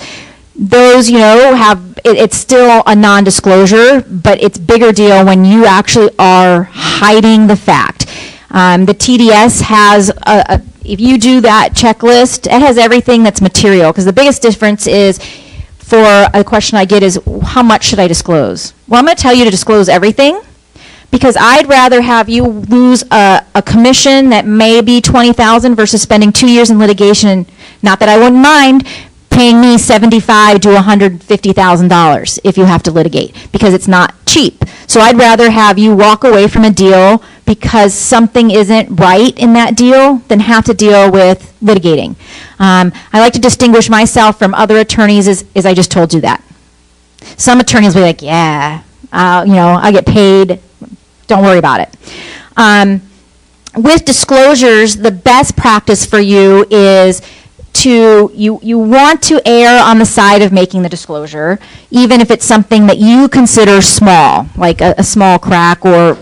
Speaker 8: Those, it's still a non-disclosure, but it's bigger deal when you actually are hiding the fact. The TDS has, if you do that checklist, it has everything that's material, because the biggest difference is, for a question I get is, how much should I disclose? Well, I'm going to tell you to disclose everything, because I'd rather have you lose a commission that may be $20,000 versus spending 2 years in litigation. Not that I wouldn't mind paying me $75,000 to $150,000 if you have to litigate, because it's not cheap. So I'd rather have you walk away from a deal because something isn't right in that deal than have to deal with litigating. I like to distinguish myself from other attorneys as I just told you that. Some attorneys will be like, yeah, I get paid. Don't worry about it. With disclosures, the best practice for you is you want to err on the side of making the disclosure, even if it's something that you consider small, like a small crack, or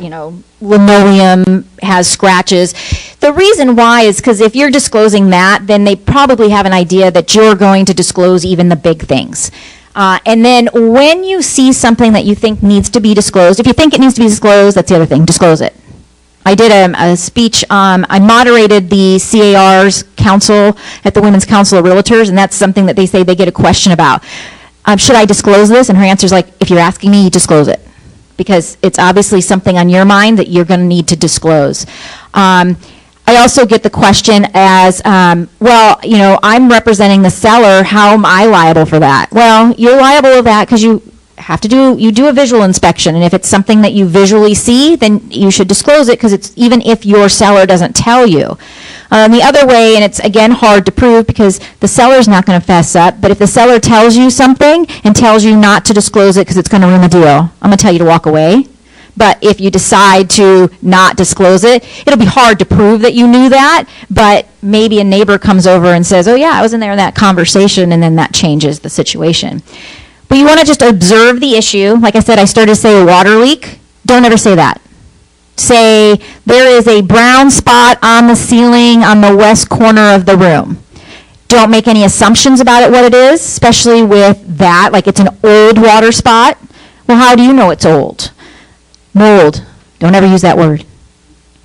Speaker 8: linoleum has scratches. The reason why is because if you're disclosing that, then they probably have an idea that you're going to disclose even the big things. And then when you see something that you think needs to be disclosed, if you think it needs to be disclosed, that's the other thing, disclose it. I did a speech, I moderated the CAR's council at the Women's Council of Realtors, and that's something that they say they get a question about. Should I disclose this? And her answer is like, if you're asking me, you disclose it. Because it's obviously something on your mind that you're going to need to disclose. I also get the question as, well, I'm representing the seller, how am I liable for that? Well, you're liable for that because you do a visual inspection, and if it's something that you visually see, then you should disclose it, because it's even if your seller doesn't tell you. The other way, and it's again hard to prove because the seller's not going to fess up, but if the seller tells you something and tells you not to disclose it because it's going to ruin the deal, I'm going to tell you to walk away. But if you decide to not disclose it, it'll be hard to prove that you knew that, but maybe a neighbor comes over and says, oh yeah, I was in there in that conversation, and then that changes the situation. But you want to just observe the issue. Like I said, I started to say a water leak. Don't ever say that. Say there is a brown spot on the ceiling on the west corner of the room. Don't make any assumptions about it, what it is, especially with that, like it's an old water spot. Well, how do you know it's old? Mold. Don't ever use that word.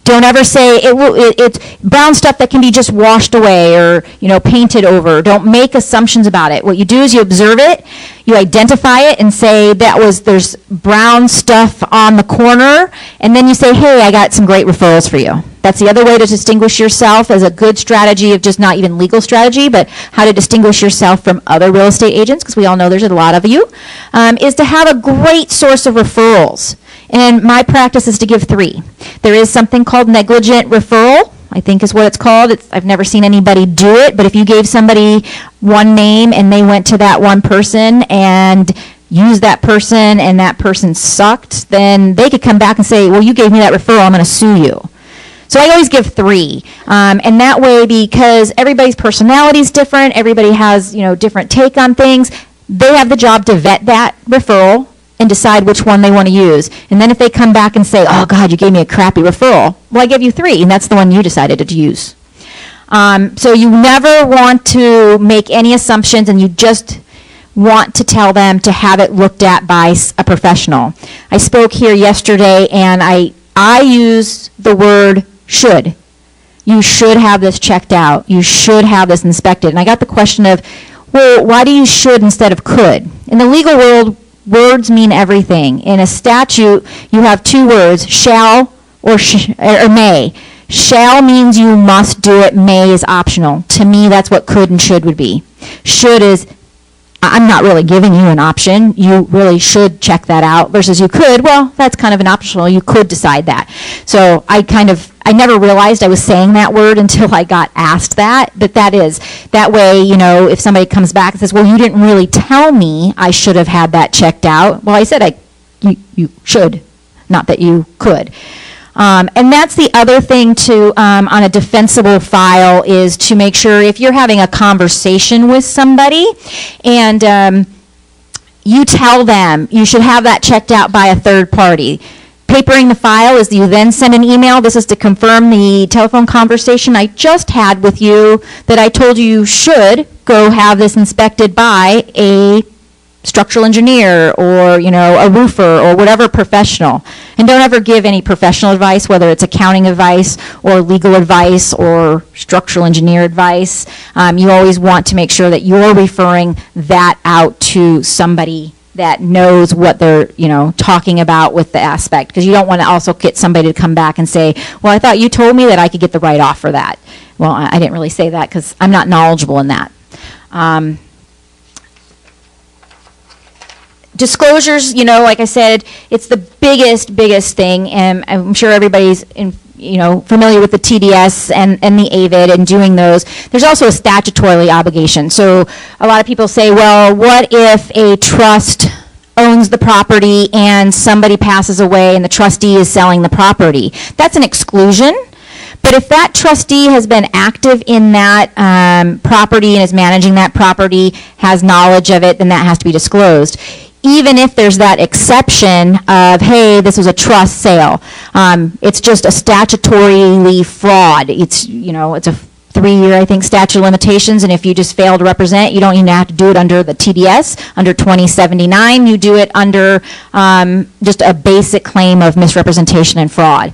Speaker 8: Don't ever say it's brown stuff that can be just washed away or painted over. Don't make assumptions about it. What you do is you observe it, you identify it, and say there's brown stuff on the corner, and then you say, hey, I got some great referrals for you. That's the other way to distinguish yourself as a good strategy of just not even legal strategy, but how to distinguish yourself from other real estate agents, because we all know there's a lot of you, is to have a great source of referrals. And my practice is to give 3. There is something called negligent referral, I think is what it's called. I've never seen anybody do it, but if you gave somebody one name and they went to that one person and used that person and that person sucked, then they could come back and say, well, you gave me that referral, I'm going to sue you. So I always give 3. And that way, because everybody's personality is different, everybody has different take on things, they have the job to vet that referral and decide which one they want to use. And then if they come back and say, oh God, you gave me a crappy referral, well, I gave you 3, and that's the one you decided to use. So you never want to make any assumptions, and you just want to tell them to have it looked at by a professional. I spoke here yesterday, and I use the word should. You should have this checked out. You should have this inspected. And I got the question of, Well, why do you should instead of could? In the legal world, words mean everything. In a statute, you have two words, shall or may. Shall means you must do it, may is optional. To me, that's what could and should would be. Should is, I'm not really giving you an option. You really should check that out. Versus you could, well, that's kind of an optional. You could decide that. So I never realized I was saying that word until I got asked that. But that way, if somebody comes back and says, well, you didn't really tell me I should have had that checked out. Well, I said you should, not that you could. And that's the other thing on a defensible file is to make sure if you're having a conversation with somebody and you tell them you should have that checked out by a third party. Papering the file is you then send an email. This is to confirm the telephone conversation I just had with you that I told you should go have this inspected by a structural engineer or, a roofer or whatever professional. And don't ever give any professional advice, whether it's accounting advice or legal advice or structural engineer advice. You always want to make sure that you're referring that out to somebody that knows what they're, talking about with the aspect. Because you don't want to also get somebody to come back and say, well, I thought you told me that I could get the write-off for that. Well, I didn't really say that because I'm not knowledgeable in that. Disclosures, like I said, it's the biggest thing, and I'm sure everybody's familiar with the TDS and the AVID and doing those. There's also a statutory obligation. So a lot of people say, well, what if a trust owns the property and somebody passes away and the trustee is selling the property? That's an exclusion. But if that trustee has been active in that property and is managing that property, has knowledge of it, then that has to be disclosed. Even if there's that exception of, hey, this was a trust sale, it's just a statutorily fraud. It's, it's a 3-year, I think, statute of limitations, and if you just fail to represent, you don't even have to do it under the TDS. Under 2079, you do it under just a basic claim of misrepresentation and fraud.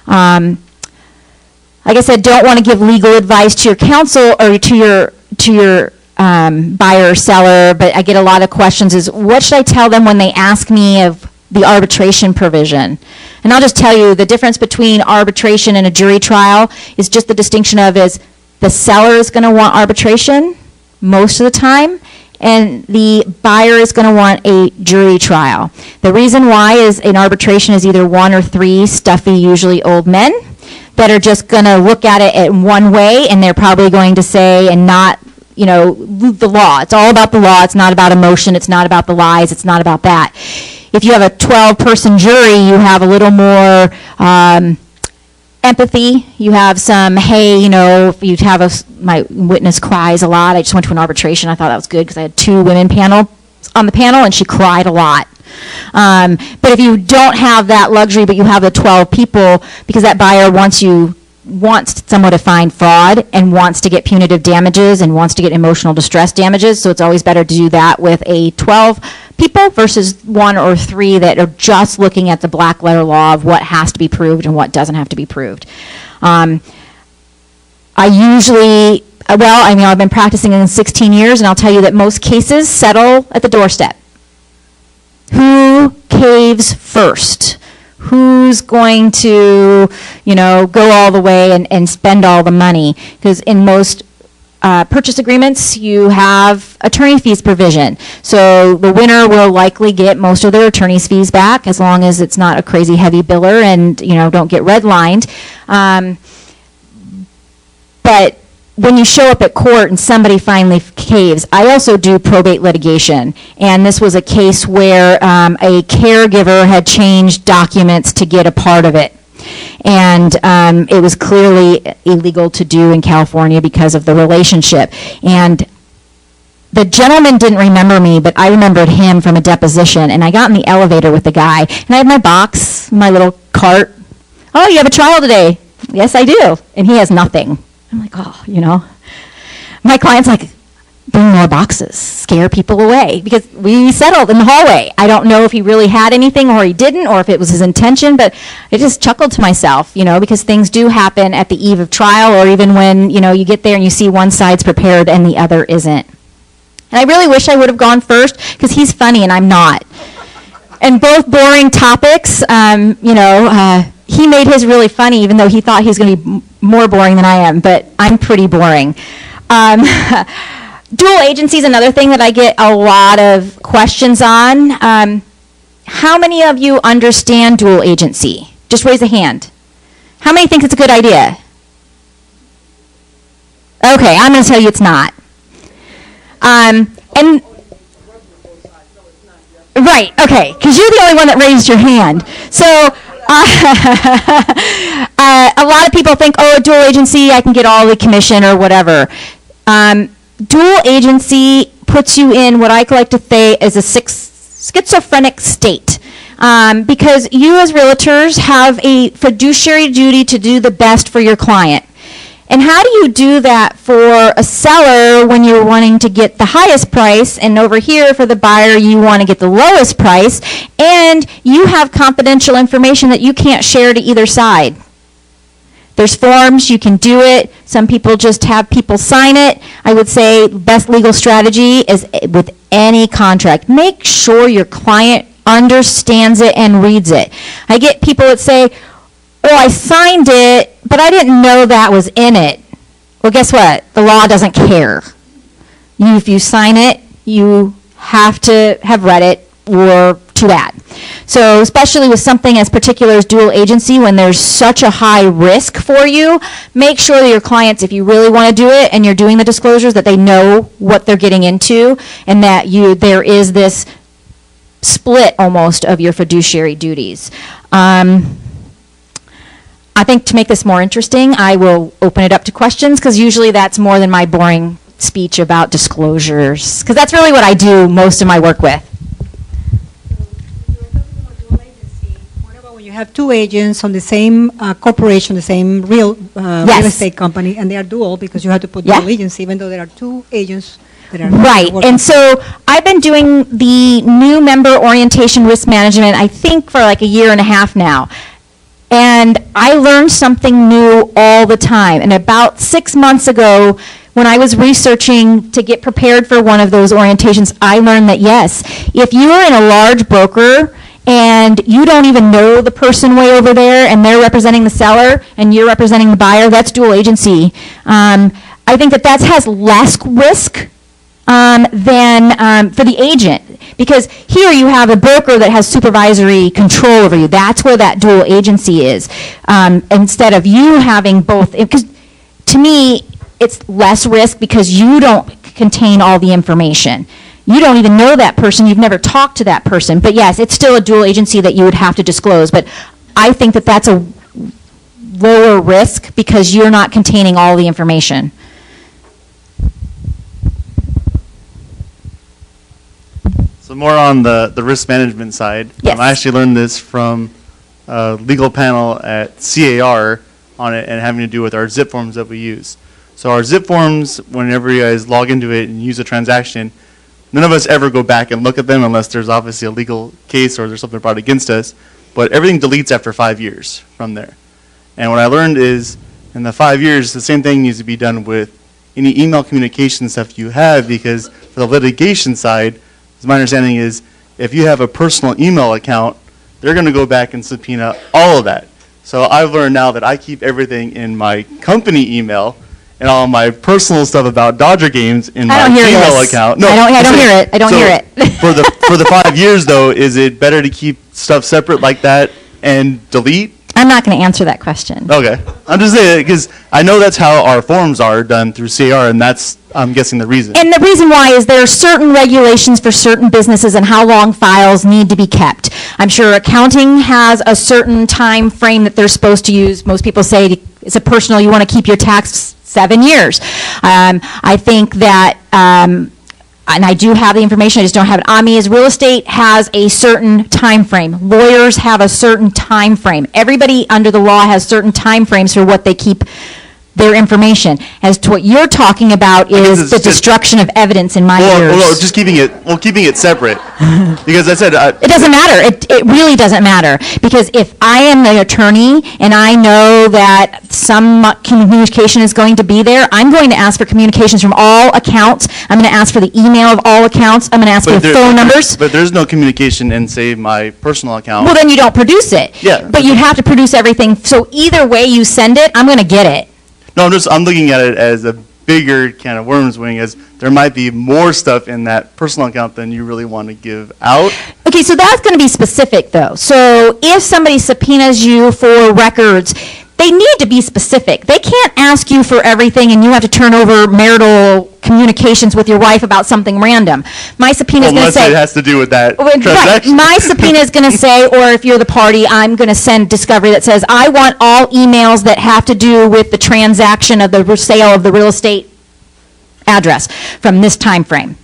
Speaker 8: Like I said, don't want to give legal advice to your counsel or to your buyer or seller, but I get a lot of questions is, what should I tell them when they ask me of the arbitration provision? And I'll just tell you, the difference between arbitration and a jury trial is just the distinction of is the seller is going to want arbitration most of the time, and the buyer is going to want a jury trial. The reason why is an arbitration is either 1 or 3 stuffy, usually old men, that are just going to look at it in one way, and they're probably going to say and not the law. It's all about the law. It's not about emotion. It's not about the lies. It's not about that. If you have a 12-person jury, you have a little more empathy. You have some, hey, if you have my witness cries a lot. I just went to an arbitration. I thought that was good because I had 2 women on the panel, and she cried a lot. But if you don't have that luxury, but you have the 12 people, because that buyer wants someone to find fraud and wants to get punitive damages and wants to get emotional distress damages, so it's always better to do that with a 12 people versus 1 or 3 that are just looking at the black letter law of what has to be proved and what doesn't have to be proved. I've been practicing in 16 years, and I'll tell you that most cases settle at the doorstep. Who caves first? Who's going to, go all the way and spend all the money? Because in most purchase agreements, you have attorney fees provision. So the winner will likely get most of their attorney's fees back as long as it's not a crazy heavy biller and, don't get redlined. But when you show up at court and somebody finally caves, I also do probate litigation. And this was a case where a caregiver had changed documents to get a part of it. And it was clearly illegal to do in California because of the relationship. And the gentleman didn't remember me, but I remembered him from a deposition. And I got in the elevator with the guy. And I had my box, my little cart. Oh, you have a trial today? Yes, I do. And he has nothing. I'm like, my client's like, bring more boxes, scare people away, because we settled in the hallway. I don't know if he really had anything or he didn't, or if it was his intention, but I just chuckled to myself, because things do happen at the eve of trial, or even when, you get there and you see one side's prepared and the other isn't. And I really wish I would have gone first because he's funny and I'm not. And both boring topics, he made his really funny even though he thought he was going to be more boring than I am, but I'm pretty boring. Dual agency is another thing that I get a lot of questions on. How many of you understand dual agency? Just raise a hand. How many think it's a good idea? Okay, I'm going to tell you it's not. Right, okay, because you're the only one that raised your hand. So a lot of people think, oh, dual agency, I can get all the commission or whatever. Dual agency puts you in what I like to say is a schizophrenic state. Because you as realtors have a fiduciary duty to do the best for your client. And how do you do that for a seller when you're wanting to get the highest price, and over here for the buyer you want to get the lowest price, and you have confidential information that you can't share to either side? There's forms, you can do it. Some people just have people sign it. I would say best legal strategy is with any contract. Make sure your client understands it and reads it. I get people that say, oh, I signed it, but I didn't know that was in it. Well, guess what? The law doesn't care. If you sign it, you have to have read it or to that. So especially with something as particular as dual agency, when there's such a high risk for you, make sure that your clients, if you really want to do it and you're doing the disclosures, that they know what they're getting into and that there is this split almost of your fiduciary duties. I think to make this more interesting, I will open it up to questions because usually that's more than my boring speech about disclosures, because that's really what I do most of my work with.
Speaker 13: When you have two agents on the same corporation, the same real estate company, and they are dual because you have to put dual agency, even though there are two agents that are
Speaker 8: right. And so I've been doing the new member orientation risk management, I think, for like a year and a half now. And I learned something new all the time. And about 6 months ago, when I was researching to get prepared for one of those orientations, I learned that yes, if you are in a large broker and you don't even know the person way over there and they're representing the seller and you're representing the buyer, that's dual agency. I think that has less risk than for the agent. Because here you have a broker that has supervisory control over you. That's where that dual agency is. Instead of you having both, because to me, it's less risk because you don't contain all the information. You don't even know that person. You've never talked to that person. But yes, it's still a dual agency that you would have to disclose. But I think that that's a lower risk because you're not containing all the information.
Speaker 1: So more on the risk management side.
Speaker 8: Yes.
Speaker 1: I actually learned this from a legal panel at CAR on it and having to do with our zip forms that we use. So our zip forms, whenever you guys log into it and use a transaction, none of us ever go back and look at them unless there's obviously a legal case or there's something brought against us. But everything deletes after 5 years from there. And what I learned is in the 5 years, the same thing needs to be done with any email communication stuff you have, because for the litigation side, my understanding is if you have a personal email account, they're going to go back and subpoena all of that. So I've learned now that I keep everything in my company email and all my personal stuff about Dodger games in my email account. No,
Speaker 8: I don't hear it. I don't hear it.
Speaker 1: for the 5 years, though, is it better to keep stuff separate like that and delete?
Speaker 8: I'm not going to answer that question.
Speaker 1: Okay. I'm just saying because I know that's how our forms are done through CAR, and that's, I'm guessing, the reason.
Speaker 8: And the reason why is there are certain regulations for certain businesses and how long files need to be kept. I'm sure accounting has a certain time frame that they're supposed to use. Most people say it's a personal, you want to keep your tax 7 years. I think that, and I do have the information, I just don't have it on me, is real estate has a certain time frame. Lawyers have a certain time frame. Everybody under the law has certain time frames for what they keep their information. As to what you're talking about is
Speaker 1: it's
Speaker 8: the
Speaker 1: just-
Speaker 8: destruction of evidence in my ears.
Speaker 1: Well, just keeping it separate. Because I said,
Speaker 8: It doesn't matter. It really doesn't matter. Because if I am the attorney and I know that some communication is going to be there, I'm going to ask for communications from all accounts. I'm going to ask for the email of all accounts. I'm going to ask for the phone numbers.
Speaker 1: But there's no communication in, say, my personal account.
Speaker 8: Well, then you don't produce it.
Speaker 1: Yeah.
Speaker 8: But you have to produce everything. So either way you send it, I'm going to get it.
Speaker 1: No, I'm looking at it as a bigger can of worms wing, as there might be more stuff in that personal account than you really want to give out.
Speaker 8: Okay, so that's going to be specific, though. So if somebody subpoenas you for records, they need to be specific. They can't ask you for everything and you have to turn over marital communications with your wife about something random. My subpoena is going to
Speaker 1: Unless
Speaker 8: say...
Speaker 1: it has to do with that
Speaker 8: Right.
Speaker 1: transaction.
Speaker 8: My subpoena is going to say, or if you're the party, I'm going to send discovery that says, I want all emails that have to do with the transaction of the sale of the real estate address from this time frame.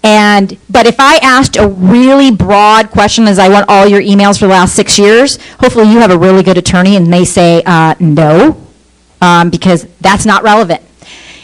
Speaker 8: But if I asked a really broad question, as I want all your emails for the last 6 years, hopefully you have a really good attorney and they say no, because that's not relevant.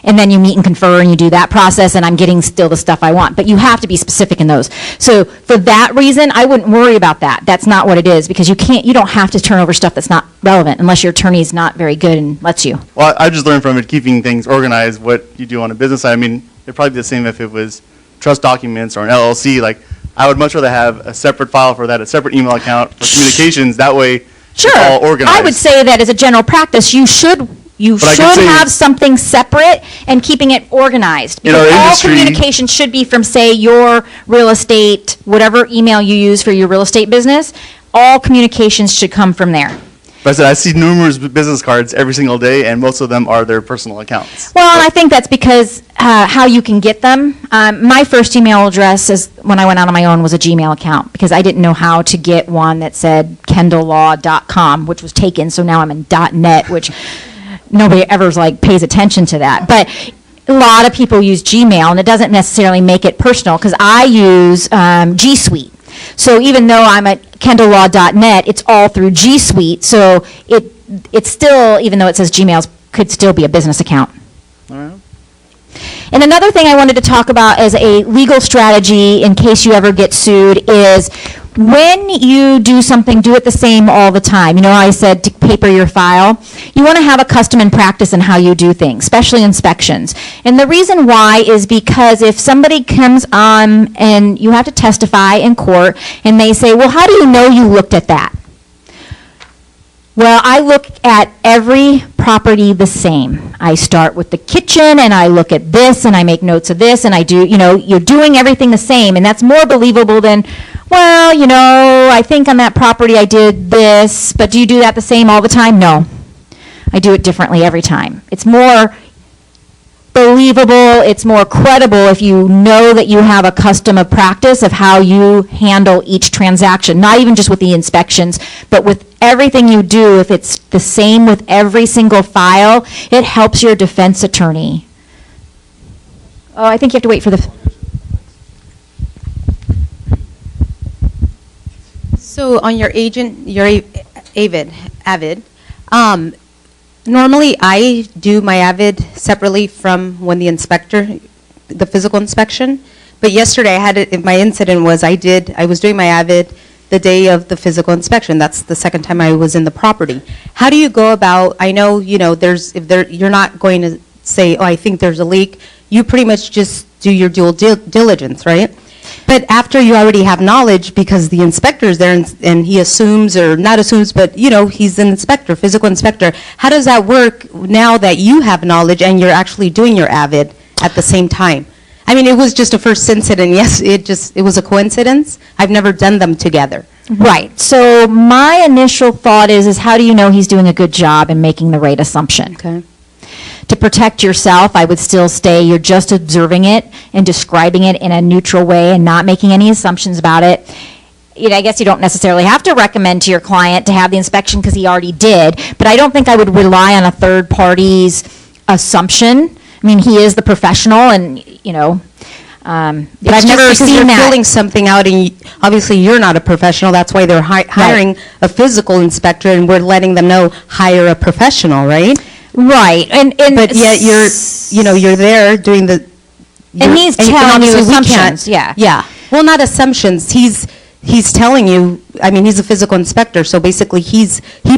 Speaker 8: And then you meet and confer and you do that process and I'm getting still the stuff I want. But you have to be specific in those. So for that reason, I wouldn't worry about that. That's not what it is, because you don't have to turn over stuff that's not relevant unless your attorney is not very good and lets you.
Speaker 1: Well, I just learned from it, keeping things organized, what you do on a business side. I mean, it'd probably be the same if it was trust documents or an LLC. Like, I would much rather have a separate file for that, a separate email account for communications. That way,
Speaker 8: Sure.
Speaker 1: it's all organized.
Speaker 8: I would say that as a general practice, you should have something separate and keeping it organized.
Speaker 1: In our
Speaker 8: Because all
Speaker 1: industry-
Speaker 8: communication should be from, say, your real estate, whatever email you use for your real estate business, all communications should come from there.
Speaker 1: But I said, I see numerous business cards every single day, and most of them are their personal accounts.
Speaker 8: Well, and I think that's because how you can get them. My first email address when I went out on my own was a Gmail account, because I didn't know how to get one that said KendallLaw.com, which was taken, so now I'm in .net, which nobody ever pays attention to that. But a lot of people use Gmail, and it doesn't necessarily make it personal, because I use G Suite. So even though I'm at KendallLaw.net, it's all through G Suite, so it's still, even though it says Gmail, could still be a business account.
Speaker 1: All right.
Speaker 8: And another thing I wanted to talk about as a legal strategy in case you ever get sued is when you do something, do it the same all the time. You know, I said to paper your file. You want to have a custom and practice in how you do things, especially inspections. And the reason why is because if somebody comes on and you have to testify in court and they say, well, how do you know you looked at that? Well, I look at every property the same. I start with the kitchen and I look at this and I make notes of this and I do, you're doing everything the same, and that's more believable than, well, I think on that property I did this, but do you do that the same all the time? No. I do it differently every time. It's more believable, it's more credible if you know that you have a custom of practice of how you handle each transaction, not even just with the inspections, but with everything you do. If it's the same with every single file, it helps your defense attorney. Oh, I think you have to wait for the...
Speaker 15: So on your Avid, normally I do my Avid separately from when the physical inspection. But yesterday my incident was I was doing my Avid the day of the physical inspection. That's the second time I was in the property. How do you go about, I know, you're not going to say, oh, I think there's a leak. You pretty much just do your due diligence, right? But after you already have knowledge, because the inspector's there and he assumes, or not assumes, but he's an inspector, physical inspector. How does that work now that you have knowledge and you're actually doing your Avid at the same time? I mean, it was just a first incident. Yes, it was a coincidence. I've never done them together.
Speaker 8: Right. So my initial thought is how do you know he's doing a good job and making the right assumption?
Speaker 15: Okay.
Speaker 8: To protect yourself, I would still say you're just observing it and describing it in a neutral way and not making any assumptions about it. I guess you don't necessarily have to recommend to your client to have the inspection because he already did, but I don't think I would rely on a third party's assumption. I mean, he is the professional and, but I've never seen that.
Speaker 15: Filling something out, and obviously you're not a professional. That's why they're hiring a physical inspector, and we're letting them know, hire a professional, right?
Speaker 8: Right, and
Speaker 15: But yet you're there doing the.
Speaker 8: And he's telling you
Speaker 15: obviously we
Speaker 8: assumptions,
Speaker 15: can't-
Speaker 8: yeah.
Speaker 15: Yeah, well, not assumptions, he's telling you, I mean, he's a physical inspector, so basically he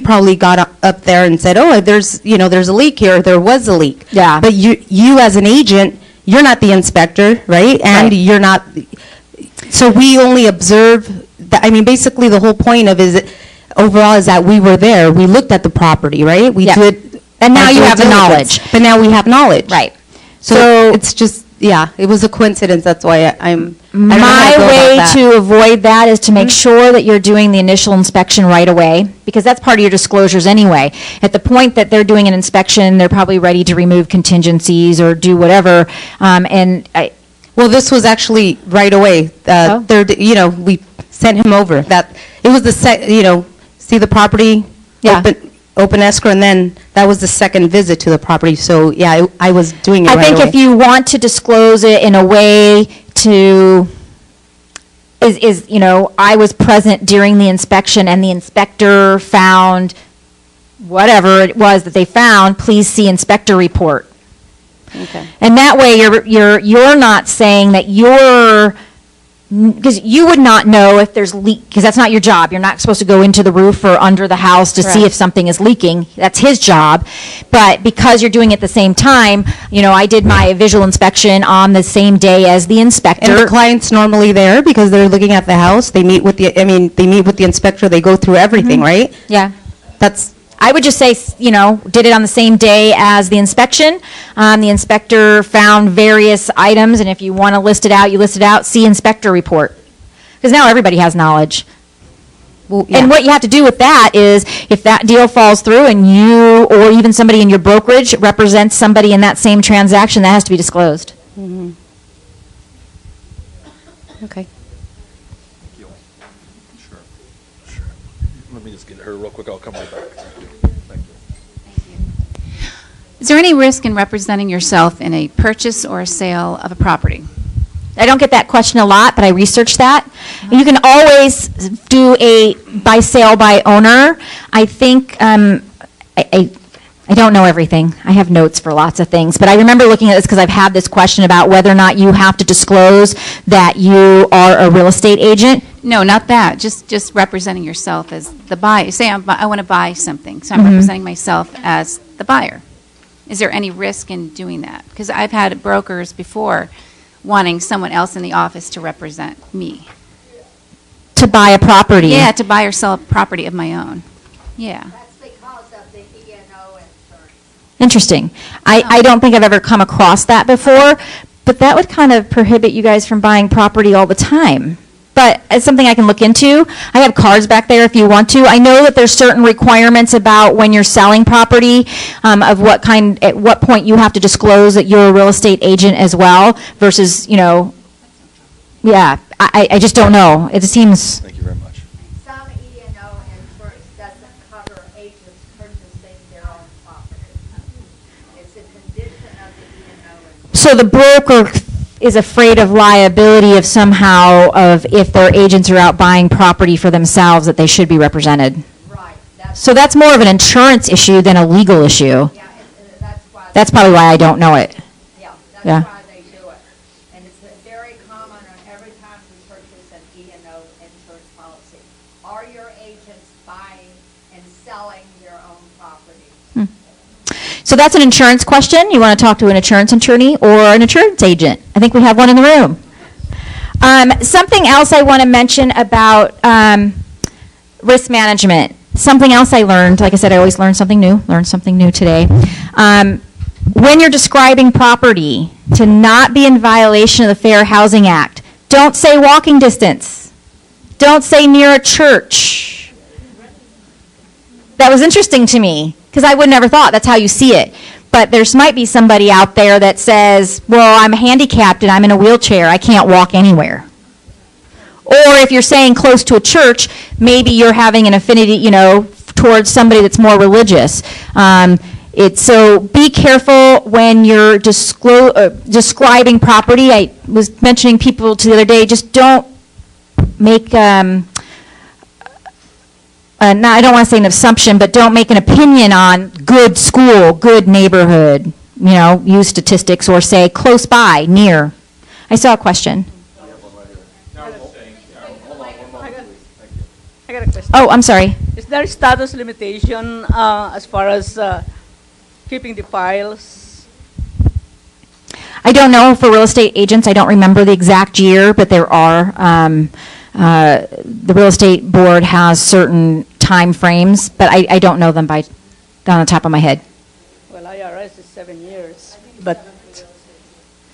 Speaker 15: probably got up there and said, oh, there's a leak here, there was a leak.
Speaker 8: Yeah.
Speaker 15: But you as an agent, you're not the inspector, right? And you're not, so we only observe, I mean, basically the whole point of overall is that we were there, we looked at the property, right? We did.
Speaker 8: And now
Speaker 15: our
Speaker 8: you
Speaker 15: due
Speaker 8: have the
Speaker 15: diligence.
Speaker 8: knowledge.
Speaker 15: But now we have knowledge.
Speaker 8: Right.
Speaker 15: So it's just, yeah, it was a coincidence, that's why I don't know how
Speaker 8: My
Speaker 15: to go about
Speaker 8: way
Speaker 15: that.
Speaker 8: to avoid that is to make sure that you're doing the initial inspection right away, because that's part of your disclosures anyway. At the point that they're doing an inspection, they're probably ready to remove contingencies or do whatever,
Speaker 15: Well, this was actually right away. We sent him over. It was see the property, open escrow, and then that was the second visit to the property. So, yeah, I was doing it right away.
Speaker 8: I think if you want to disclose it in a way to, I was present during the inspection and the inspector found whatever it was that they found, please see inspector report.
Speaker 15: Okay.
Speaker 8: And that way you're not saying that because you would not know if there's leak, because that's not your job. You're not supposed to go into the roof or under the house to see if something is leaking. That's his job. But because you're doing it at the same time, I did my visual inspection on the same day as the inspector.
Speaker 15: And the client's normally there because they're looking at the house. They meet with the inspector. They go through everything, right?
Speaker 8: Yeah. I would just say, did it on the same day as the inspection. The inspector found various items, and if you want to list it out, you list it out. See inspector report. Because now everybody has knowledge.
Speaker 15: Well, yeah.
Speaker 8: And what you have to do with that is, if that deal falls through and you or even somebody in your brokerage represents somebody in that same transaction, that has to be disclosed.
Speaker 15: Mm-hmm. Okay.
Speaker 16: Let me just get her real quick. I'll come right back.
Speaker 17: Is there any risk in representing yourself in a purchase or a sale of a property?
Speaker 8: I don't get that question a lot, but I researched that. You can always do a by sale by owner. I think, I don't know everything. I have notes for lots of things, but I remember looking at this because I've had this question about whether or not you have to disclose that you are a real estate agent.
Speaker 17: No, not that. Just representing yourself as the buyer. Say I want to buy something, so I'm representing myself as the buyer. Is there any risk in doing that? Because I've had brokers before wanting someone else in the office to represent me.
Speaker 8: To buy a property?
Speaker 17: Yeah, to buy or sell a property of my own. Yeah.
Speaker 4: That's because of the E&O insurance.
Speaker 8: Interesting. I don't think I've ever come across that before, but that would kind of prohibit you guys from buying property all the time. But it's something I can look into. I have cards back there if you want to. I know that there's certain requirements about when you're selling property, of at what point you have to disclose that you're a real estate agent as well, versus, yeah, I just don't know. It seems.
Speaker 16: Thank you very much.
Speaker 4: Some E&O insurance doesn't cover agents purchasing their own property. It's a condition of the E&O insurance.
Speaker 8: So the broker is afraid of liability if if their agents are out buying property for themselves, that they should be represented.
Speaker 4: Right.
Speaker 8: So that's more of an insurance issue than a legal issue.
Speaker 4: Yeah, that's why.
Speaker 8: That's probably why I don't know it.
Speaker 4: Yeah, that's
Speaker 8: Yeah.
Speaker 4: why they do it. And it's very common on every time we purchase an E&O insurance policy. Are your agents buying and selling their own property?
Speaker 8: So that's an insurance question. You want to talk to an insurance attorney or an insurance agent. I think we have one in the room. Something else I want to mention about risk management. Something else I learned. Like I said, I always learn something new. Learned something new today. When you're describing property, to not be in violation of the Fair Housing Act, don't say walking distance. Don't say near a church. That was interesting to me, because I would never thought that's how you see it. But there might be somebody out there that says, well, I'm handicapped and I'm in a wheelchair. I can't walk anywhere. Or if you're saying close to a church, maybe you're having an affinity, towards somebody that's more religious. So be careful when you're describing property. I was mentioning people the other day, just don't make now I don't want to say an assumption, but don't make an opinion on good school, good neighborhood, use statistics or say close by, near. I saw a question.
Speaker 18: I got a question.
Speaker 8: Oh, I'm sorry.
Speaker 18: Is there a status limitation as far as keeping the files?
Speaker 8: I don't know for real estate agents. I don't remember the exact year, but there are. The real estate board has certain time frames, but I don't know them on the top of my head.
Speaker 18: Well, IRS is 7 years, but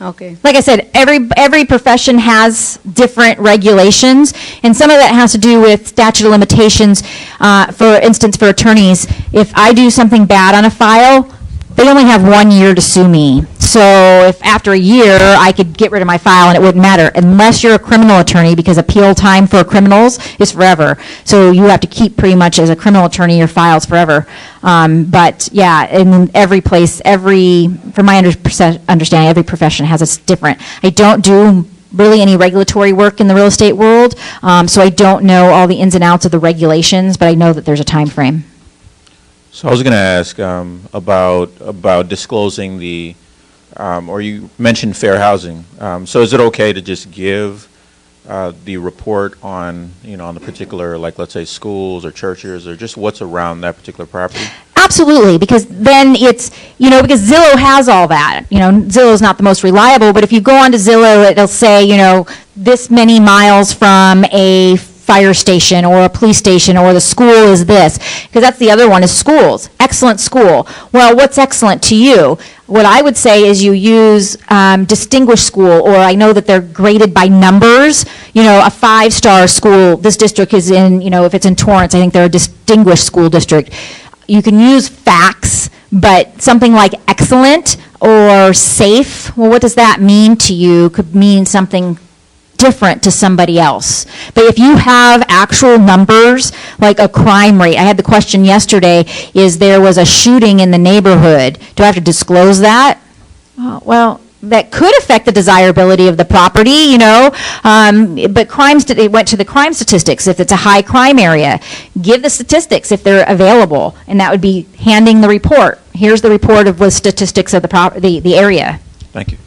Speaker 18: okay.
Speaker 8: Like I said, every profession has different regulations, and some of that has to do with statute of limitations. For instance, for attorneys, if I do something bad on a file, they only have 1 year to sue me. So if after a year I could get rid of my file and it wouldn't matter, unless you're a criminal attorney, because appeal time for criminals is forever. So you have to keep pretty much as a criminal attorney your files forever. But yeah, in every place, from my understanding, every profession has its different. I don't do really any regulatory work in the real estate world, so I don't know all the ins and outs of the regulations, but I know that there's a time frame.
Speaker 19: So I was going to ask about disclosing the, or you mentioned fair housing. So is it okay to just give the report on, on the particular, like let's say schools or churches or just what's around that particular property?
Speaker 8: Absolutely, because then it's, because Zillow has all that. Zillow's not the most reliable, but if you go onto Zillow, it'll say, this many miles from a fire station or a police station or the school is this, because that's the other one is schools. Excellent school. Well, what's excellent to you? What I would say is you use distinguished school, or I know that they're graded by numbers. A 5-star school, this district is in, if it's in Torrance, I think they're a distinguished school district. You can use facts, but something like excellent or safe, well, what does that mean to you? Could mean something different to somebody else. But if you have actual numbers, like a crime rate, I had the question yesterday, is there was a shooting in the neighborhood. Do I have to disclose that? Well, that could affect the desirability of the property, but it went to the crime statistics if it's a high crime area. Give the statistics if they're available, and that would be handing the report. Here's the report with statistics of the area.
Speaker 19: Thank you.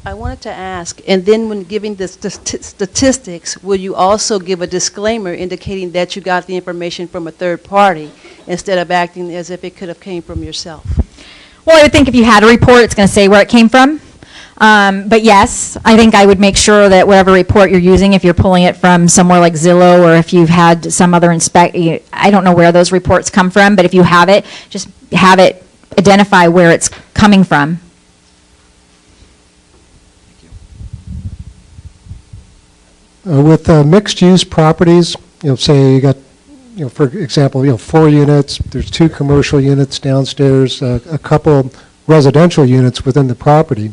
Speaker 20: I wanted to ask, and then when giving the statistics, will you also give a disclaimer indicating that you got the information from a third party instead of acting as if it could have came from yourself?
Speaker 8: Well, I would think if you had a report, it's going to say where it came from. But yes, I think I would make sure that whatever report you're using, if you're pulling it from somewhere like Zillow or if you've had some other I don't know where those reports come from, but if you have it, just have it identify where it's coming from.
Speaker 3: With mixed-use properties, say you got, for example, 4 units, there's 2 commercial units downstairs, a couple residential units within the property.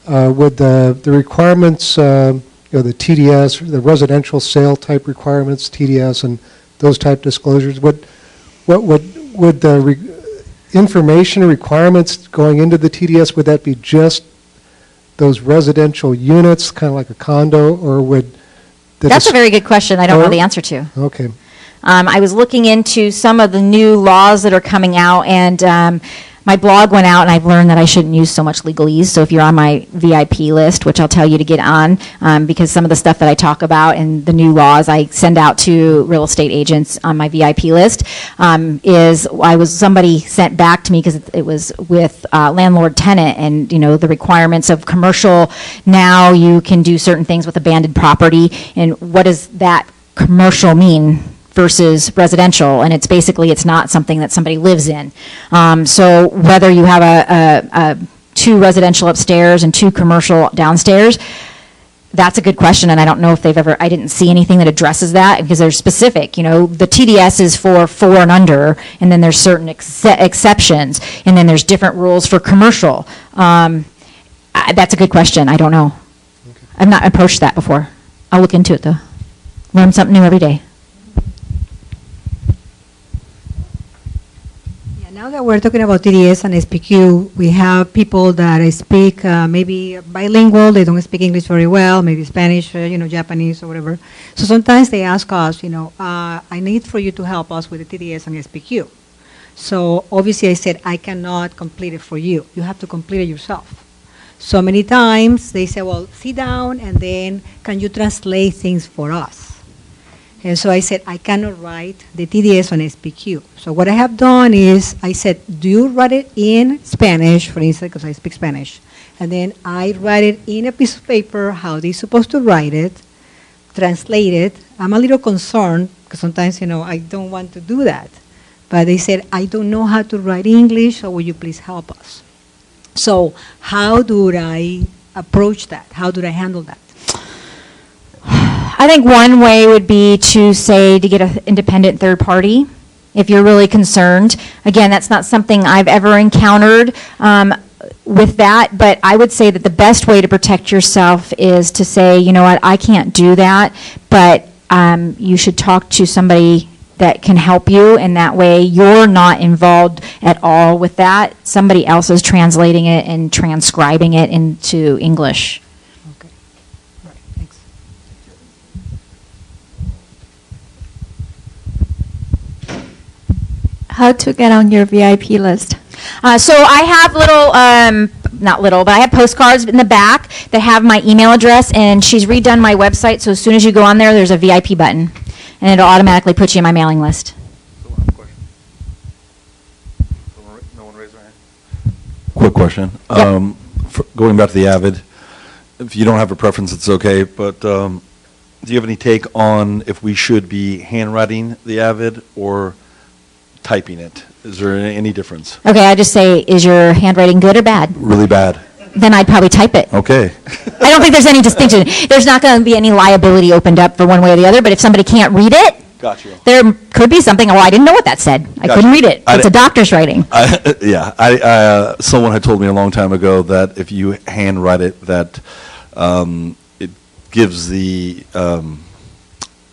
Speaker 3: Would the requirements, the TDS, the residential sale type requirements, TDS, and those type disclosures, would the information requirements going into the TDS, would that be just those residential units, kind of like a condo, or would
Speaker 8: That's a very good question. I don't know the answer to.
Speaker 3: Okay.
Speaker 8: I was looking into some of the new laws that are coming out, and my blog went out, and I've learned that I shouldn't use so much legalese. So if you're on my VIP list, which I'll tell you to get on, because some of the stuff that I talk about and the new laws I send out to real estate agents on my VIP list, somebody sent back to me because it was with landlord-tenant, and the requirements of commercial. Now you can do certain things with abandoned property, and what does that commercial mean versus residential, and it's not something that somebody lives in. So whether you have a 2 residential upstairs and 2 commercial downstairs, that's a good question, and I don't know if I didn't see anything that addresses that because they're specific. The TDS is for 4 and under, and then there's certain exceptions, and then there's different rules for commercial. That's a good question. I don't know. Okay. I've not approached that before. I'll look into it, though. Learn something new every day.
Speaker 13: Now that we're talking about TDS and SPQ, we have people that speak maybe bilingual, they don't speak English very well, maybe Spanish, Japanese or whatever. So sometimes they ask us, I need for you to help us with the TDS and SPQ. So obviously I said, I cannot complete it for you. You have to complete it yourself. So many times they say, well, sit down and then can you translate things for us? And so I said, I cannot write the TDS on SPQ. So what I have done is I said, do you write it in Spanish, for instance, because I speak Spanish. And then I write it in a piece of paper, how they're supposed to write it, translate it. I'm a little concerned because sometimes, I don't want to do that. But they said, I don't know how to write English, so will you please help us? So how do I approach that? How do I handle that?
Speaker 8: I think one way would be to say to get an independent third party if you're really concerned. Again, that's not something I've ever encountered with that, but I would say that the best way to protect yourself is to say, you know what, I can't do that, but you should talk to somebody that can help you, and that way you're not involved at all with that. Somebody else is translating it and transcribing it into English.
Speaker 9: How to get on your VIP list?
Speaker 8: So I have not little, but I have postcards in the back that have my email address, and she's redone my website, so as soon as you go on there, there's a VIP button, and it'll automatically put you in my mailing list.
Speaker 16: No one raised their hand? Quick question.
Speaker 8: Yep.
Speaker 16: Going back to the Avid, if you don't have a preference, it's okay, but do you have any take on if we should be handwriting the Avid or typing it? Is there any difference?
Speaker 8: Okay, I just say, is your handwriting good or bad?
Speaker 16: Really bad.
Speaker 8: Then I'd probably type it.
Speaker 16: Okay.
Speaker 8: I don't think there's any distinction. There's not going to be any liability opened up for one way or the other, but if somebody can't read it,
Speaker 16: Got you.
Speaker 8: there could be something, I didn't know what that said. I couldn't read it. It's a doctor's writing.
Speaker 16: Someone had told me a long time ago that if you handwrite it, that it gives the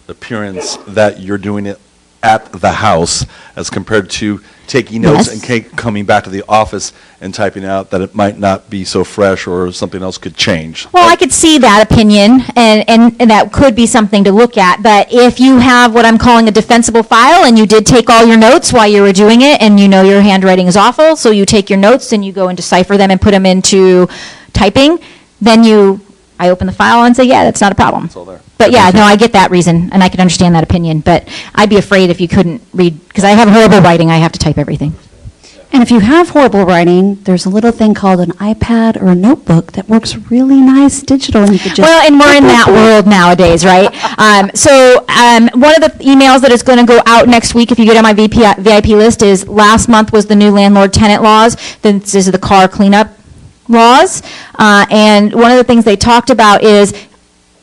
Speaker 16: appearance that you're doing it at the house as compared to taking notes and coming back to the office and typing out that it might not be so fresh or something else could change.
Speaker 8: Well, I could see that opinion, and that could be something to look at. But if you have what I'm calling a defensible file, and you did take all your notes while you were doing it, and you know your handwriting is awful, so you take your notes and you go and decipher them and put them into typing, then I open the file and say, yeah, that's not a problem.
Speaker 16: It's all there.
Speaker 8: But yeah, no, I get that reason, and I can understand that opinion. But I'd be afraid if you couldn't read, because I have horrible writing, I have to type everything.
Speaker 14: And if you have horrible writing, there's a little thing called an iPad or a notebook that works really nice digital. And you could just
Speaker 8: well, and we're in that world nowadays, right? So one of the emails that is going to go out next week, if you get on my VIP list, is last month was the new landlord-tenant laws. This is the car cleanup laws. And one of the things they talked about is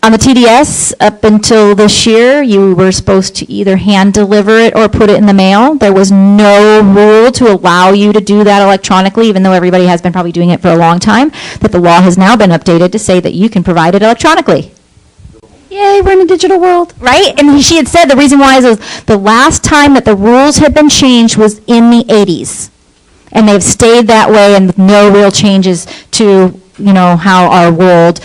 Speaker 8: on the TDS, up until this year, you were supposed to either hand deliver it or put it in the mail. There was no rule to allow you to do that electronically, even though everybody has been probably doing it for a long time. But the law has now been updated to say that you can provide it electronically.
Speaker 14: Yay, we're in a digital world.
Speaker 8: Right? And she had said the reason why is the last time that the rules had been changed was in the 80s. And they've stayed that way, and with no real changes to how our world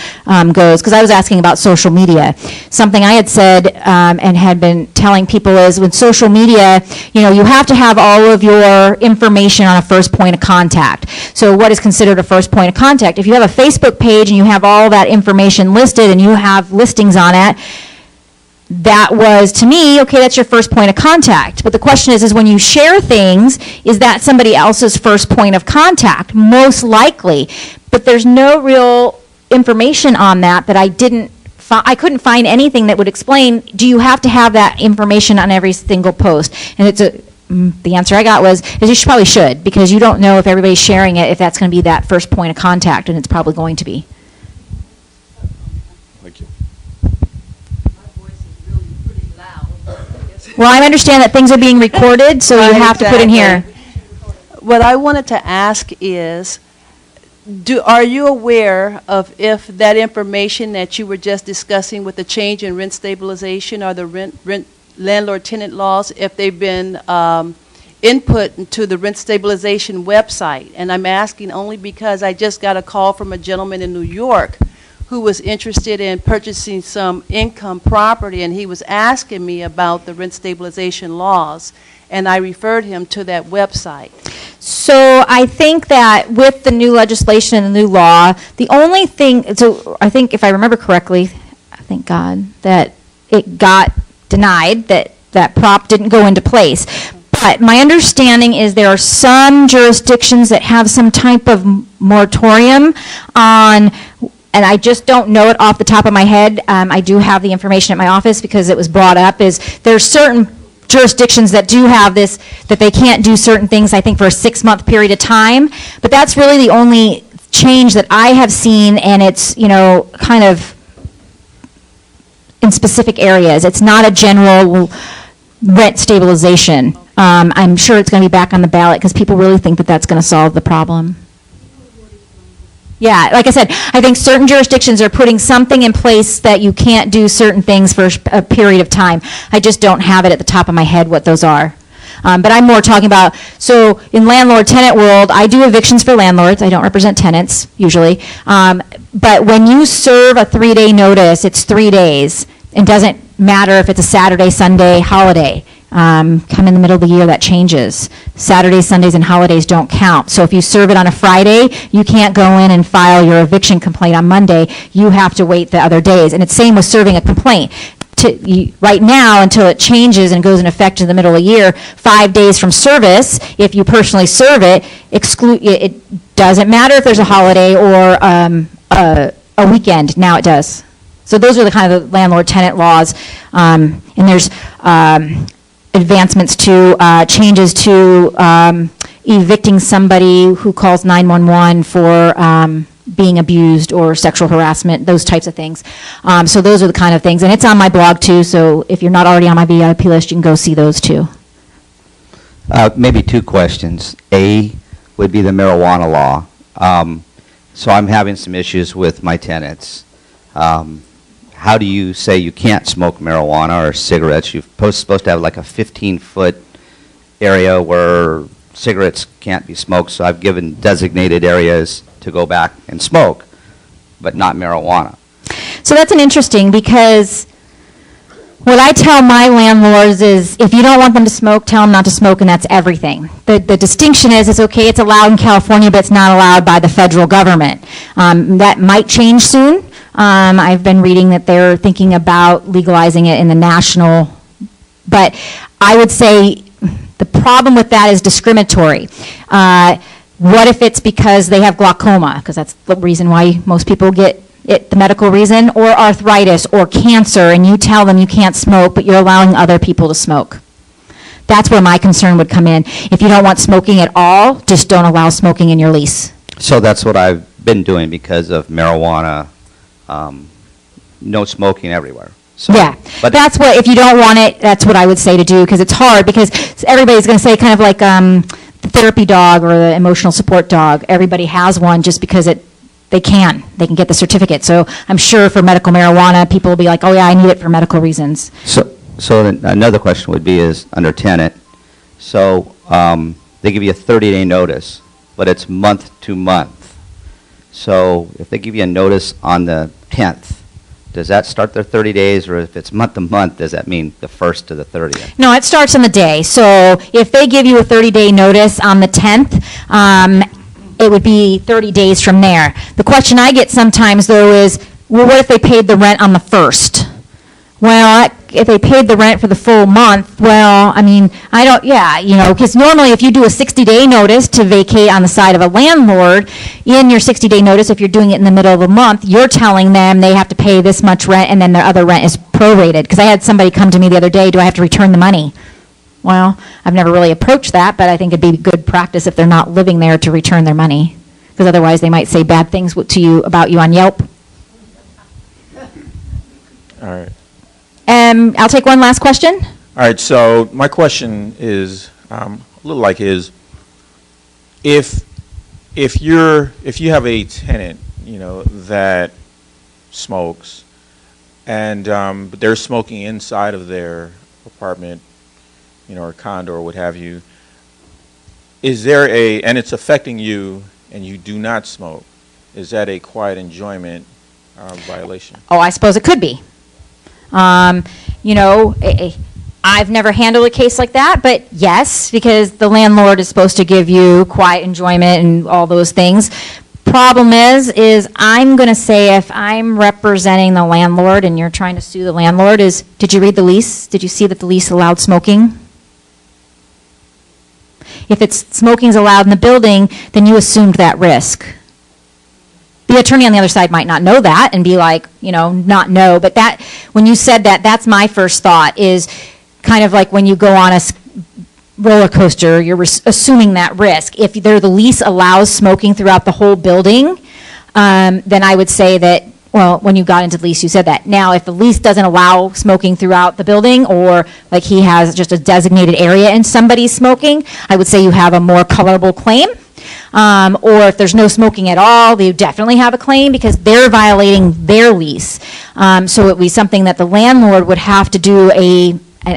Speaker 8: goes. Because I was asking about social media. Something I had said and had been telling people is with social media, you have to have all of your information on a first point of contact. So what is considered a first point of contact? If you have a Facebook page and you have all that information listed and you have listings on it, that was, to me, okay, that's your first point of contact. But the question is when you share things, is that somebody else's first point of contact? Most likely. But there's no real information on that I couldn't find anything that would explain, do you have to have that information on every single post? And the answer I got was, is you probably should, because you don't know if everybody's sharing it, if that's going to be that first point of contact, and it's probably going to be.
Speaker 16: Thank you.
Speaker 8: Well, I understand that things are being recorded, so you have to put in here.
Speaker 20: What I wanted to ask is, are you aware of if that information that you were just discussing with the change in rent stabilization or the rent landlord-tenant laws, if they've been input into the rent stabilization website. And I'm asking only because I just got a call from a gentleman in New York who was interested in purchasing some income property, and he was asking me about the rent stabilization laws, and I referred him to that website.
Speaker 8: So I think that with the new legislation and the new law, the only thing, so I think if I remember correctly, thank God, that it got denied, that prop didn't go into place. But my understanding is there are some jurisdictions that have some type of moratorium on, and I just don't know it off the top of my head. I do have the information at my office because it was brought up, is there's certain jurisdictions that do have this, that they can't do certain things, I think, for a 6-month period of time. But that's really the only change that I have seen, and it's, kind of in specific areas. It's not a general rent stabilization. I'm sure it's going to be back on the ballot because people really think that that's going to solve the problem. Yeah, like I said, I think certain jurisdictions are putting something in place that you can't do certain things for a period of time. I just don't have it at the top of my head what those are. But I'm more talking about, so in landlord-tenant world, I do evictions for landlords. I don't represent tenants, usually. But when you serve a 3-day notice, it's 3 days. It doesn't matter if it's a Saturday, Sunday, holiday. Come in the middle of the year, that changes. Saturdays, Sundays, and holidays don't count. So if you serve it on a Friday, you can't go in and file your eviction complaint on Monday. You have to wait the other days. And it's same with serving a complaint. Right now, until it changes and goes in effect in the middle of the year, 5 days from service, if you personally serve it, it doesn't matter if there's a holiday or a weekend. Now it does. So those are the kind of landlord-tenant laws. And there's advancements to, changes to evicting somebody who calls 911 for being abused or sexual harassment, those types of things. So those are the kind of things. And it's on my blog too, so if you're not already on my VIP list, you can go see those too.
Speaker 5: Maybe 2 questions. A would be the marijuana law. So I'm having some issues with my tenants. How do you say you can't smoke marijuana or cigarettes? You're supposed to have like a 15-foot area where cigarettes can't be smoked, so I've given designated areas to go back and smoke, but not marijuana.
Speaker 8: So that's an interesting, because what I tell my landlords is if you don't want them to smoke, tell them not to smoke, and that's everything. The distinction is it's okay, it's allowed in California, but it's not allowed by the federal government. That might change soon. I've been reading that they're thinking about legalizing it in the national, but I would say the problem with that is discriminatory. What if it's because they have glaucoma, because that's the reason why most people get it, the medical reason, or arthritis or cancer, and you tell them you can't smoke, but you're allowing other people to smoke. That's where my concern would come in. If you don't want smoking at all, just don't allow smoking in your lease.
Speaker 5: So that's what I've been doing because of marijuana, no smoking everywhere. So,
Speaker 8: yeah,
Speaker 5: but
Speaker 8: that's what, if you don't want it, that's what I would say to do, because it's hard, because everybody's going to say kind of like the therapy dog or the emotional support dog. Everybody has one just because they can get the certificate. So I'm sure for medical marijuana, people will be like, oh yeah, I need it for medical reasons.
Speaker 5: So another question would be is under tenant. So they give you a 30-day notice, but it's month to month. So if they give you a notice on the 10th, does that start their 30 days, or if it's month to month, does that mean the 1st to the 30th?
Speaker 8: No, it starts on the day. So if they give you a 30-day notice on the 10th, it would be 30 days from there. The question I get sometimes, though, is, well, what if they paid the rent on the 1st? Well, if they paid the rent for the full month, well, I mean, I don't, yeah, you know, because normally if you do a 60-day notice to vacate on the side of a landlord, in your 60-day notice, if you're doing it in the middle of the month, you're telling them they have to pay this much rent and then their other rent is prorated. Because I had somebody come to me the other day, do I have to return the money? Well, I've never really approached that, but I think it'd be good practice if they're not living there to return their money. Because otherwise they might say bad things to you about you on Yelp.
Speaker 19: All right.
Speaker 8: I'll take one last question.
Speaker 19: All right, so my question is a little like is, if you have a tenant, you know, that smokes, and but they're smoking inside of their apartment, you know, or condo or what have you, is there and it's affecting you and you do not smoke, is that a quiet enjoyment violation?
Speaker 8: Oh, I suppose it could be. You know, I've never handled a case like that, but yes, because the landlord is supposed to give you quiet enjoyment and all those things. Problem is I'm going to say if I'm representing the landlord and you're trying to sue the landlord did you read the lease? Did you see that the lease allowed smoking? If smoking's allowed in the building, then you assumed that risk. The attorney on the other side might not know that and be like, you know, not know, but that, when you said that, that's my first thought, is kind of like when you go on a roller coaster, you're assuming that risk. If the lease allows smoking throughout the whole building, then I would say that, well, when you got into the lease, you said that. Now, if the lease doesn't allow smoking throughout the building, or like he has just a designated area and somebody's smoking, I would say you have a more colorable claim. Or if there's no smoking at all, they definitely have a claim because they're violating their lease. So it would be something that the landlord would have to do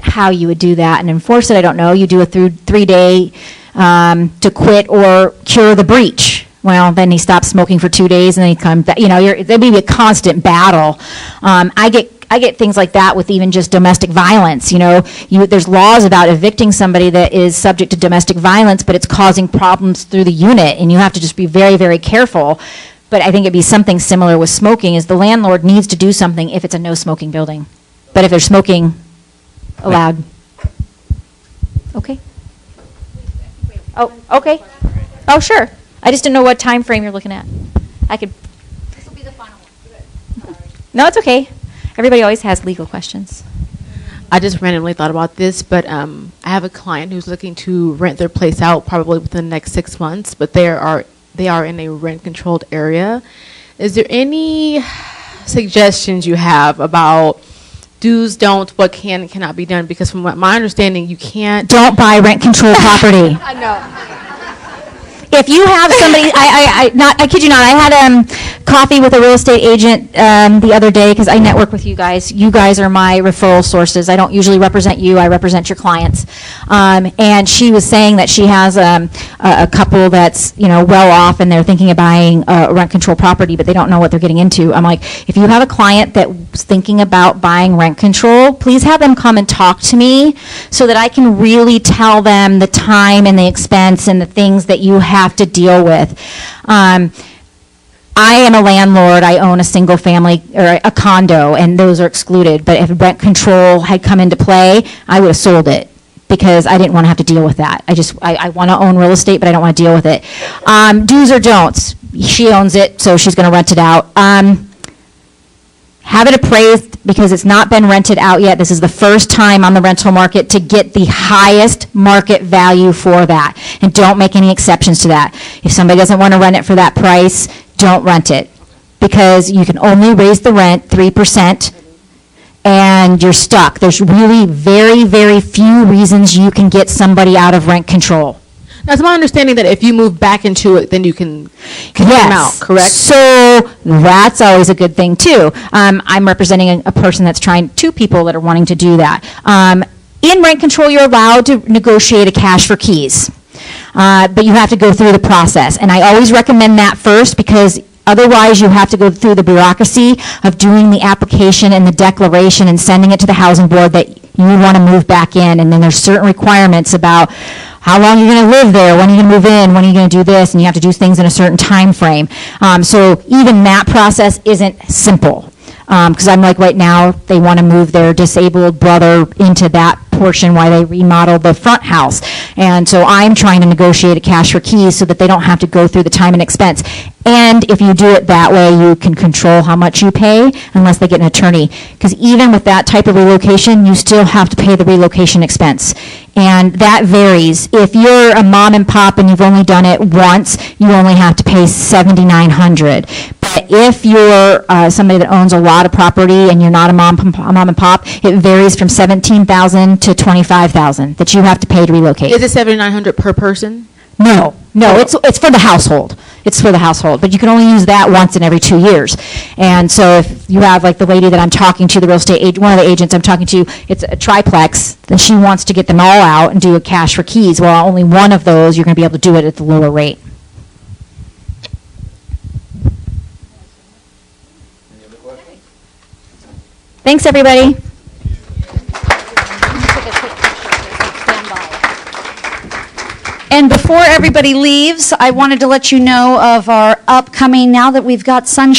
Speaker 8: how you would do that and enforce it, I don't know. You do a 3-day to quit or cure the breach. Well, then he stops smoking for 2 days and then he comes back. You know, there'd be a constant battle. I get things like that with even just domestic violence. You know, there's laws about evicting somebody that is subject to domestic violence, but it's causing problems through the unit, and you have to just be very, very careful. But I think it'd be something similar with smoking, is the landlord needs to do something if it's a no-smoking building. But if there's smoking allowed. Okay. Oh, okay. Oh, sure. I just didn't know what time frame you're looking at. I could. This will be the final one. No, it's okay. Everybody always has legal questions.
Speaker 11: I just randomly thought about this, but I have a client who's looking to rent their place out probably within the next 6 months, but they are in a rent-controlled area. Is there any suggestions you have about do's, don'ts, what can and cannot be done? Because from my understanding, you can't...
Speaker 8: Don't buy rent-controlled property.
Speaker 11: I know.
Speaker 8: If you have somebody, I kid you not, I had coffee with a real estate agent the other day because I network with you guys. You guys are my referral sources. I don't usually represent you. I represent your clients. And she was saying that she has a couple that's, you know, well off and they're thinking of buying a rent control property, but they don't know what they're getting into. I'm like, if you have a client that's thinking about buying rent control, please have them come and talk to me so that I can really tell them the time and the expense and the things that you have to deal with. I am a landlord. I own a single family or a condo, and those are excluded. But if rent control had come into play, I would have sold it because I didn't want to have to deal with that. I want to own real estate, but I don't want to deal with it. Do's or don'ts. She owns it, so she's going to rent it out. Have it appraised because it's not been rented out yet. This is the first time on the rental market to get the highest market value for that. And don't make any exceptions to that. If somebody doesn't want to rent it for that price, don't rent it. Because you can only raise the rent 3% and you're stuck. There's really very, very few reasons you can get somebody out of rent control.
Speaker 11: Now, it's my understanding that if you move back into it, then you can kick them out, correct?
Speaker 8: So that's always a good thing, too. I'm representing a person that's two people that are wanting to do that. In rent control, you're allowed to negotiate a cash for keys, but you have to go through the process. And I always recommend that first because otherwise, you have to go through the bureaucracy of doing the application and the declaration and sending it to the housing board that you want to move back in. And then there's certain requirements about how long you're going to live there, when are you going to move in, when are you going to do this, and you have to do things in a certain time frame. So even that process isn't simple. Because I'm like, right now, they want to move their disabled brother into that portion while they remodel the front house. And so I'm trying to negotiate a cash for keys so that they don't have to go through the time and expense. And if you do it that way, you can control how much you pay unless they get an attorney. Because even with that type of relocation, you still have to pay the relocation expense. And that varies. If you're a mom and pop and you've only done it once, you only have to pay $7,900. But if you're somebody that owns a lot of property and you're not a mom and pop, it varies from $17,000 to $25,000 that you have to pay to relocate.
Speaker 11: Is it $7,900 per person?
Speaker 8: No, it's for the household. It's for the household, but you can only use that once in every 2 years. And so if you have, like the lady that I'm talking to, the real estate agent, one of the agents I'm talking to, it's a triplex, then she wants to get them all out and do a cash for keys. Well, only one of those, you're going to be able to do it at the lower rate. Thanks, everybody.
Speaker 14: And before everybody leaves, I wanted to let you know of our upcoming, now that we've got sunshine